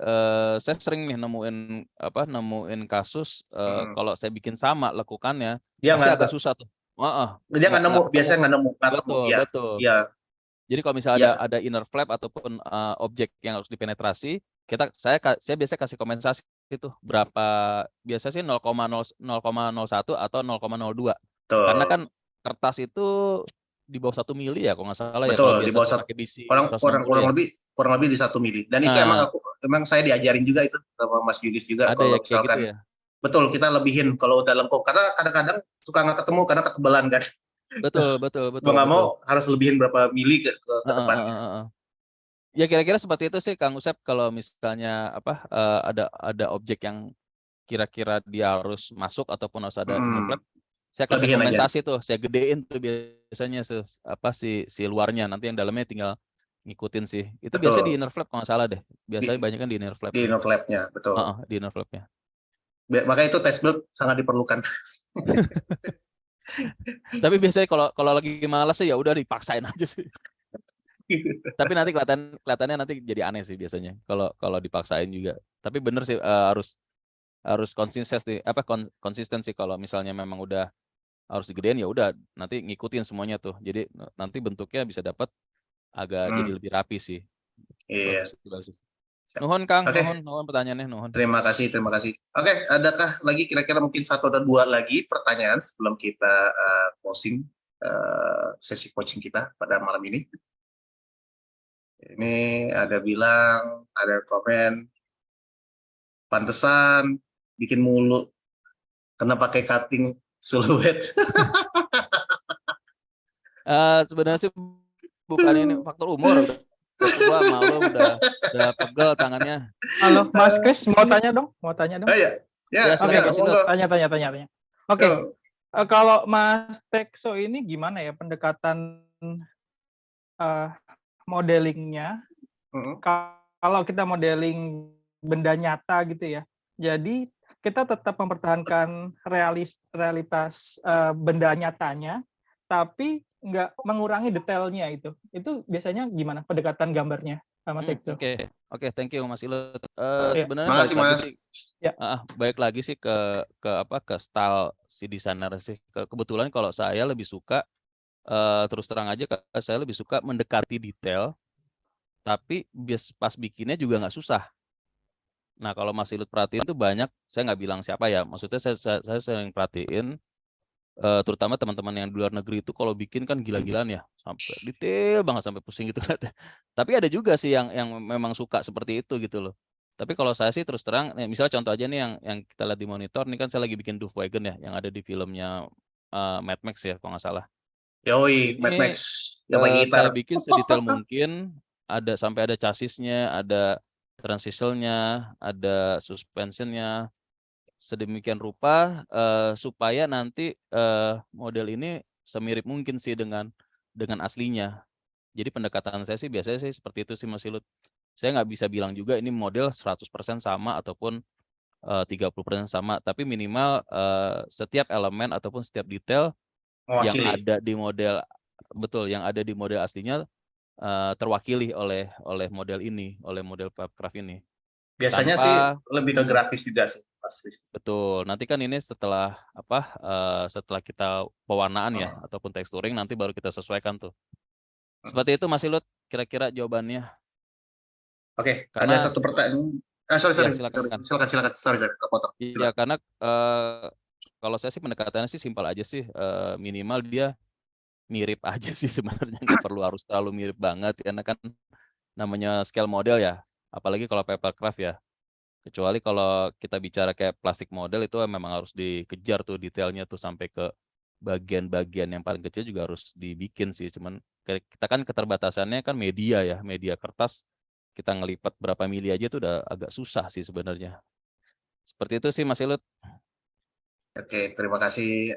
saya sering nih nemuin kasus kalau saya bikin sama lekukannya pasti agak susah tuh. Dia nggak nemu, biasanya nggak nemu. Betul. Ya. Jadi kalau misalnya ada inner flap ataupun objek yang harus dipenetrasi, saya biasanya kasih kompensasi itu berapa, biasa sih 0,01 atau 0,02. Karena kan kertas itu di bawah 1 mili ya kalau nggak salah. Betul, ya kalau di biasa bawah saya pakai DC kurang lebih di 1 mili. Dan itu emang saya diajarin juga itu sama Mas Julius juga. Ada kalau ya kayak gitu ya. Betul, kita lebihin kalau udah lengkung karena kadang-kadang suka nggak ketemu karena ketebalan kan. Betul. Mau nggak mau harus lebihin berapa mili ke depan. Ya kira-kira seperti itu sih Kang Usep, kalau misalnya ada objek yang kira-kira dia harus masuk ataupun harus ada inner flap, saya kasih kompensasi tuh, saya gedein tuh biasanya si luarnya, nanti yang dalamnya tinggal ngikutin sih. Itu biasanya di inner flap kalau nggak salah deh. Biasanya banyak kan di inner flap. Di inner flapnya, betul. Di inner flapnya. Makanya itu test build sangat diperlukan. Tapi biasanya kalau lagi malas sih ya udah dipaksain aja sih. Tapi nanti kelihatannya nanti jadi aneh sih biasanya kalau dipaksain juga. Tapi bener sih harus konsisten sih kalau misalnya memang udah harus digedein ya udah nanti ngikutin semuanya tuh. Jadi nanti bentuknya bisa dapat agak jadi lebih rapi sih. Iya. Nuhun Kang, nuhun pertanyaannya nuhun. Terima kasih. Oke, adakah lagi kira-kira mungkin 1 atau 2 lagi pertanyaan sebelum kita closing sesi coaching kita pada malam ini? Ini ada komen, pantesan bikin mulu karena pakai cutting siluet. Sebenarnya sih bukan ini faktor umur, udah tua, malu, udah pegel tangannya. Halo Mas Kris, mau tanya dong? Ya, Oke, tanya. Oke. Kalau Mas Tekso ini gimana ya pendekatan modelingnya? Kalau kita modeling benda nyata gitu ya, jadi kita tetap mempertahankan realitas benda nyatanya, tapi nggak mengurangi detailnya itu biasanya gimana pendekatan gambarnya sama Tekso? Oke, thank you Mas Ilut. Sebenarnya Makasih, Mas. Balik lagi sih ke style si desainer sih. Kebetulan kalau saya lebih suka terus terang aja, saya lebih suka mendekati detail, tapi pas bikinnya juga nggak susah. Nah kalau Mas Ilut perhatiin tuh banyak, saya nggak bilang siapa ya, maksudnya saya sering perhatiin, terutama teman-teman yang di luar negeri itu kalau bikin kan gila-gilaan ya, sampai detail banget sampai pusing gitu. Tapi ada juga sih yang memang suka seperti itu gitu loh. Tapi kalau saya sih terus terang, misalnya contoh aja nih yang kita lihat di monitor, ini kan saya lagi bikin Dove Wagon ya, yang ada di filmnya Mad Max ya kalau nggak salah. Yoi, Mad Ini Max yang pakai gitar. saya bikin sedetail mungkin, sampai ada chassisnya, ada transitionnya, ada suspensionnya, sedemikian rupa supaya nanti model ini semirip mungkin sih dengan aslinya. Jadi pendekatan saya sih biasanya sih seperti itu sih Mas Ilut. Saya nggak bisa bilang juga ini model 100% sama ataupun 30% sama, tapi minimal setiap elemen ataupun setiap detail yang Mewakili. ada di model yang ada di model aslinya terwakili oleh model ini, oleh model Pavecraft ini. Biasanya Tanpa sih lebih ke grafis juga sih, Mas Rizky. betul. Nanti kan ini setelah setelah kita pewarnaan ya ataupun texturing nanti baru kita sesuaikan tuh. Seperti itu Mas Ilut kira-kira jawabannya. Oke, ada Karena satu pertanyaan. Sorry, ya, silakan. silakan. Sorry, kepotong. Iya, karena kalau saya sih pendekatannya sih simpel aja sih, minimal dia mirip aja sih sebenarnya, nggak perlu harus terlalu mirip banget karena kan namanya scale model ya, apalagi kalau Papercraft ya. Kecuali kalau kita bicara kayak plastik model itu memang harus dikejar tuh detailnya tuh sampai ke bagian-bagian yang paling kecil juga harus dibikin sih. Cuman kita kan keterbatasannya kan media ya, media kertas kita ngelipat berapa mili aja tuh udah agak susah sih sebenarnya. Seperti itu sih Mas Ilut. Oke, terima kasih.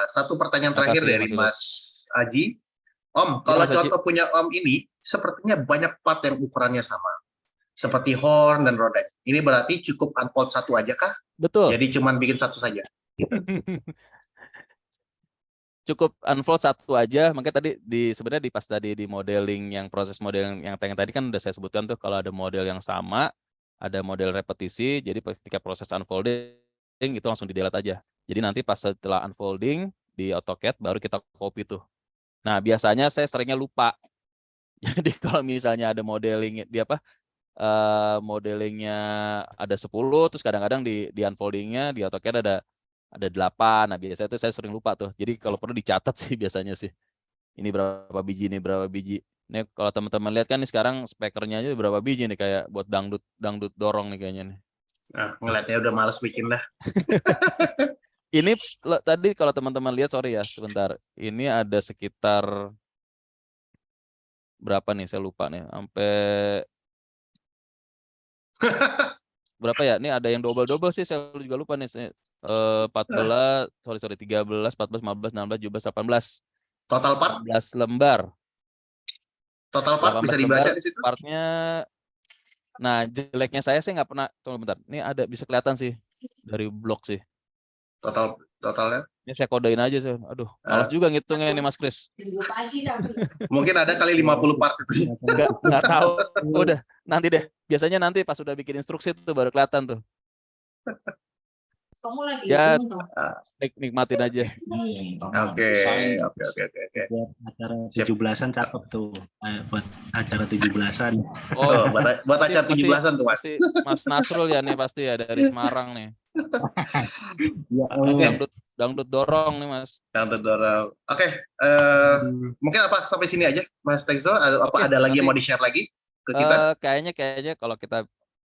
Satu pertanyaan Terima terakhir kasih, dari Mas Ilut. Mas Aji. Om, kalau Mas Aji. contoh punya Om ini, sepertinya banyak part yang ukurannya sama. Seperti horn dan rodanya. Ini berarti cukup unfold satu aja kah? Betul. Jadi cuman bikin satu saja? Cukup unfold satu aja, makanya tadi sebenarnya pas tadi di modeling yang proses modeling yang tadi kan udah saya sebutkan tuh kalau ada model yang sama, ada model repetisi, jadi ketika proses unfolding itu langsung di-delete aja. Jadi nanti pas setelah unfolding di AutoCAD baru kita copy tuh. Nah, biasanya saya seringnya lupa. Jadi kalau misalnya ada modeling modelingnya ada 10, terus kadang-kadang di unfoldingnya di AutoCAD ada 8. Nah, biasanya itu saya sering lupa tuh. Jadi kalau perlu dicatat sih biasanya sih. Ini berapa biji, ini berapa biji. Ini kalau teman-teman lihat kan nih sekarang spekernya aja berapa biji nih kayak buat dangdut dorong nih kayaknya nih. Nah, ngeliatnya udah males bikin dah. Ini tadi kalau teman-teman lihat, sorry ya sebentar. Ini ada sekitar berapa nih, saya lupa nih. Sampai berapa ya? Ini ada yang double sih, saya juga lupa nih. 13, 13, 14, 15, 16, 17, 18. Total part? 18 lembar. Total part bisa dibaca di situ? Partnya, nah jeleknya saya nggak pernah, tunggu bentar. Ini ada bisa kelihatan sih dari blog sih. Totalnya? Ini saya kodein aja sih. Aduh, males juga ngitungnya nih Mas Kris. Mungkin ada kali 50 part. Nggak tahu. Udah, nanti deh. Biasanya nanti pas udah bikin instruksi tuh baru kelihatan tuh. Kamu lagi Ya, nikmatin aja. Oke. Buat acara 17-an cakep tuh. Buat acara 17-an. Oh, buat acara 17-an tuh, Mas. Mas Nasrul ya nih pasti ya dari Semarang nih. Ya, Dangdut dorong nih Mas. Dangdut dorong. Oke, mungkin apa sampai sini aja, Mas Texo? Ada lagi yang mau di-share lagi ke kita? Kayaknya kalau kita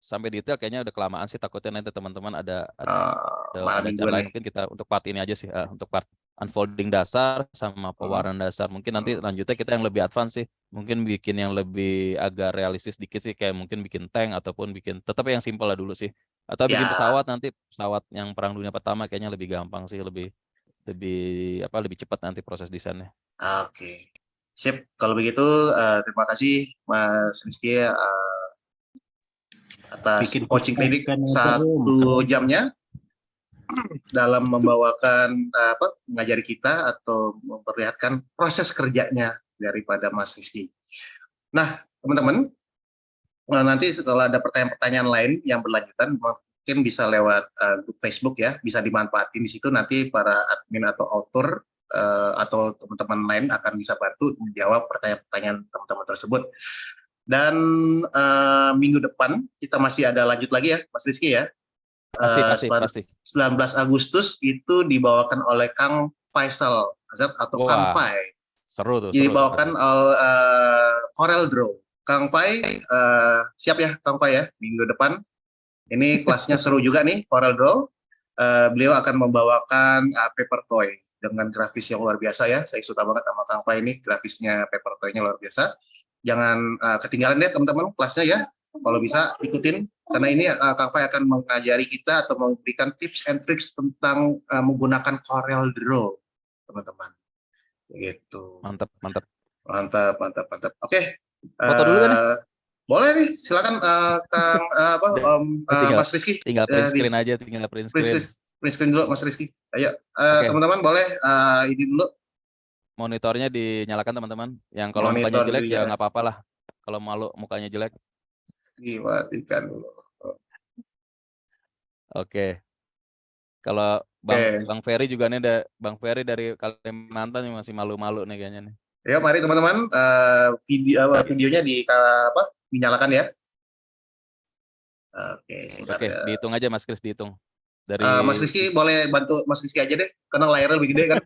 sampai detail kayaknya udah kelamaan sih, takutnya nanti teman-teman ada acara lain. Mungkin kita untuk part ini aja sih, untuk part unfolding dasar sama pewarnaan dasar. Mungkin nanti lanjutnya kita yang lebih advance sih, mungkin bikin yang lebih agak realistis dikit sih, kayak mungkin bikin tank ataupun bikin tetap yang simpel lah dulu sih, atau bikin pesawat. Nanti pesawat yang Perang Dunia Pertama kayaknya lebih gampang sih, lebih cepat nanti proses desainnya. Oke. Sip, kalau begitu terima kasih Mas Rizky atas coaching klinik 1 jamnya dalam membawakan mengajari kita atau memperlihatkan proses kerjanya daripada Mas Rizky. Nah, teman-teman, nanti setelah ada pertanyaan-pertanyaan lain yang berlanjutan, mungkin bisa lewat grup Facebook ya, bisa dimanfaatin di situ, nanti para admin atau author atau teman-teman lain akan bisa bantu menjawab pertanyaan-pertanyaan teman-teman tersebut. Dan minggu depan kita masih ada lanjut lagi ya, Mas Rizky ya. Pasti. 19 Agustus itu dibawakan oleh Kang Faisal Azad atau Kang Pai. Seru tuh. Dibawakan oleh Corel Draw. Kang Pai, siap ya Kang Pai ya, minggu depan. Ini kelasnya seru juga nih, Corel Draw. Beliau akan membawakan paper toy. dengan grafis yang luar biasa ya. Saya suka banget sama Kang Pai ini, grafisnya paper toy-nya luar biasa. Jangan ketinggalan deh teman-teman kelasnya ya. Kalau bisa ikutin, karena ini Kang Pai akan mengajari kita atau memberikan tips and tricks tentang menggunakan Corel Draw, teman-teman. Gitu. Mantap, mantap. Mantap, mantap, mantap. Oke. Foto dulu kan ya? Boleh nih, silakan Kang Mas Rizky. Tinggal print screen aja, tinggal print screen. Print screen dulu Mas Rizky. Ayo, Oke. teman-teman boleh ini dulu. Monitornya dinyalakan teman-teman. Yang kalau Monitor mukanya jelek ya dinyalakan. nggak apa-apa lah. Kalau malu mukanya jelek. Dimatikan dulu. Oke. Kalau Bang Ferry juga nih, Bang Ferry dari Kalimantan yang masih malu-malu nih kayaknya nih. Ya, mari teman-teman, videonya dinyalakan ya. Oke, Oke, dihitung aja Mas Kris, dihitung. Dari Mas Rizky boleh bantu Mas Rizky aja deh, karena layarnya lebih gede kan.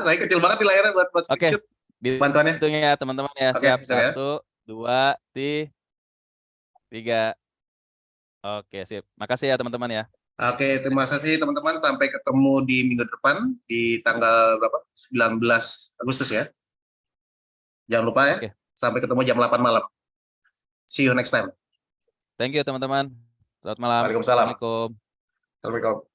Saya kecil banget di layarnya buat Oke, bantuannya. dihitung ya teman-teman ya. Oke, Siap. siap ya. 1, 2, 3. Oke, sip. Makasih ya teman-teman ya. Oke, terima kasih teman-teman. Sampai ketemu di minggu depan di tanggal berapa? 19 Agustus ya. Jangan lupa ya. Oke. Sampai ketemu jam 8 malam. See you next time. Thank you teman-teman. Selamat malam. Waalaikumsalam. Assalamualaikum. Assalamualaikum.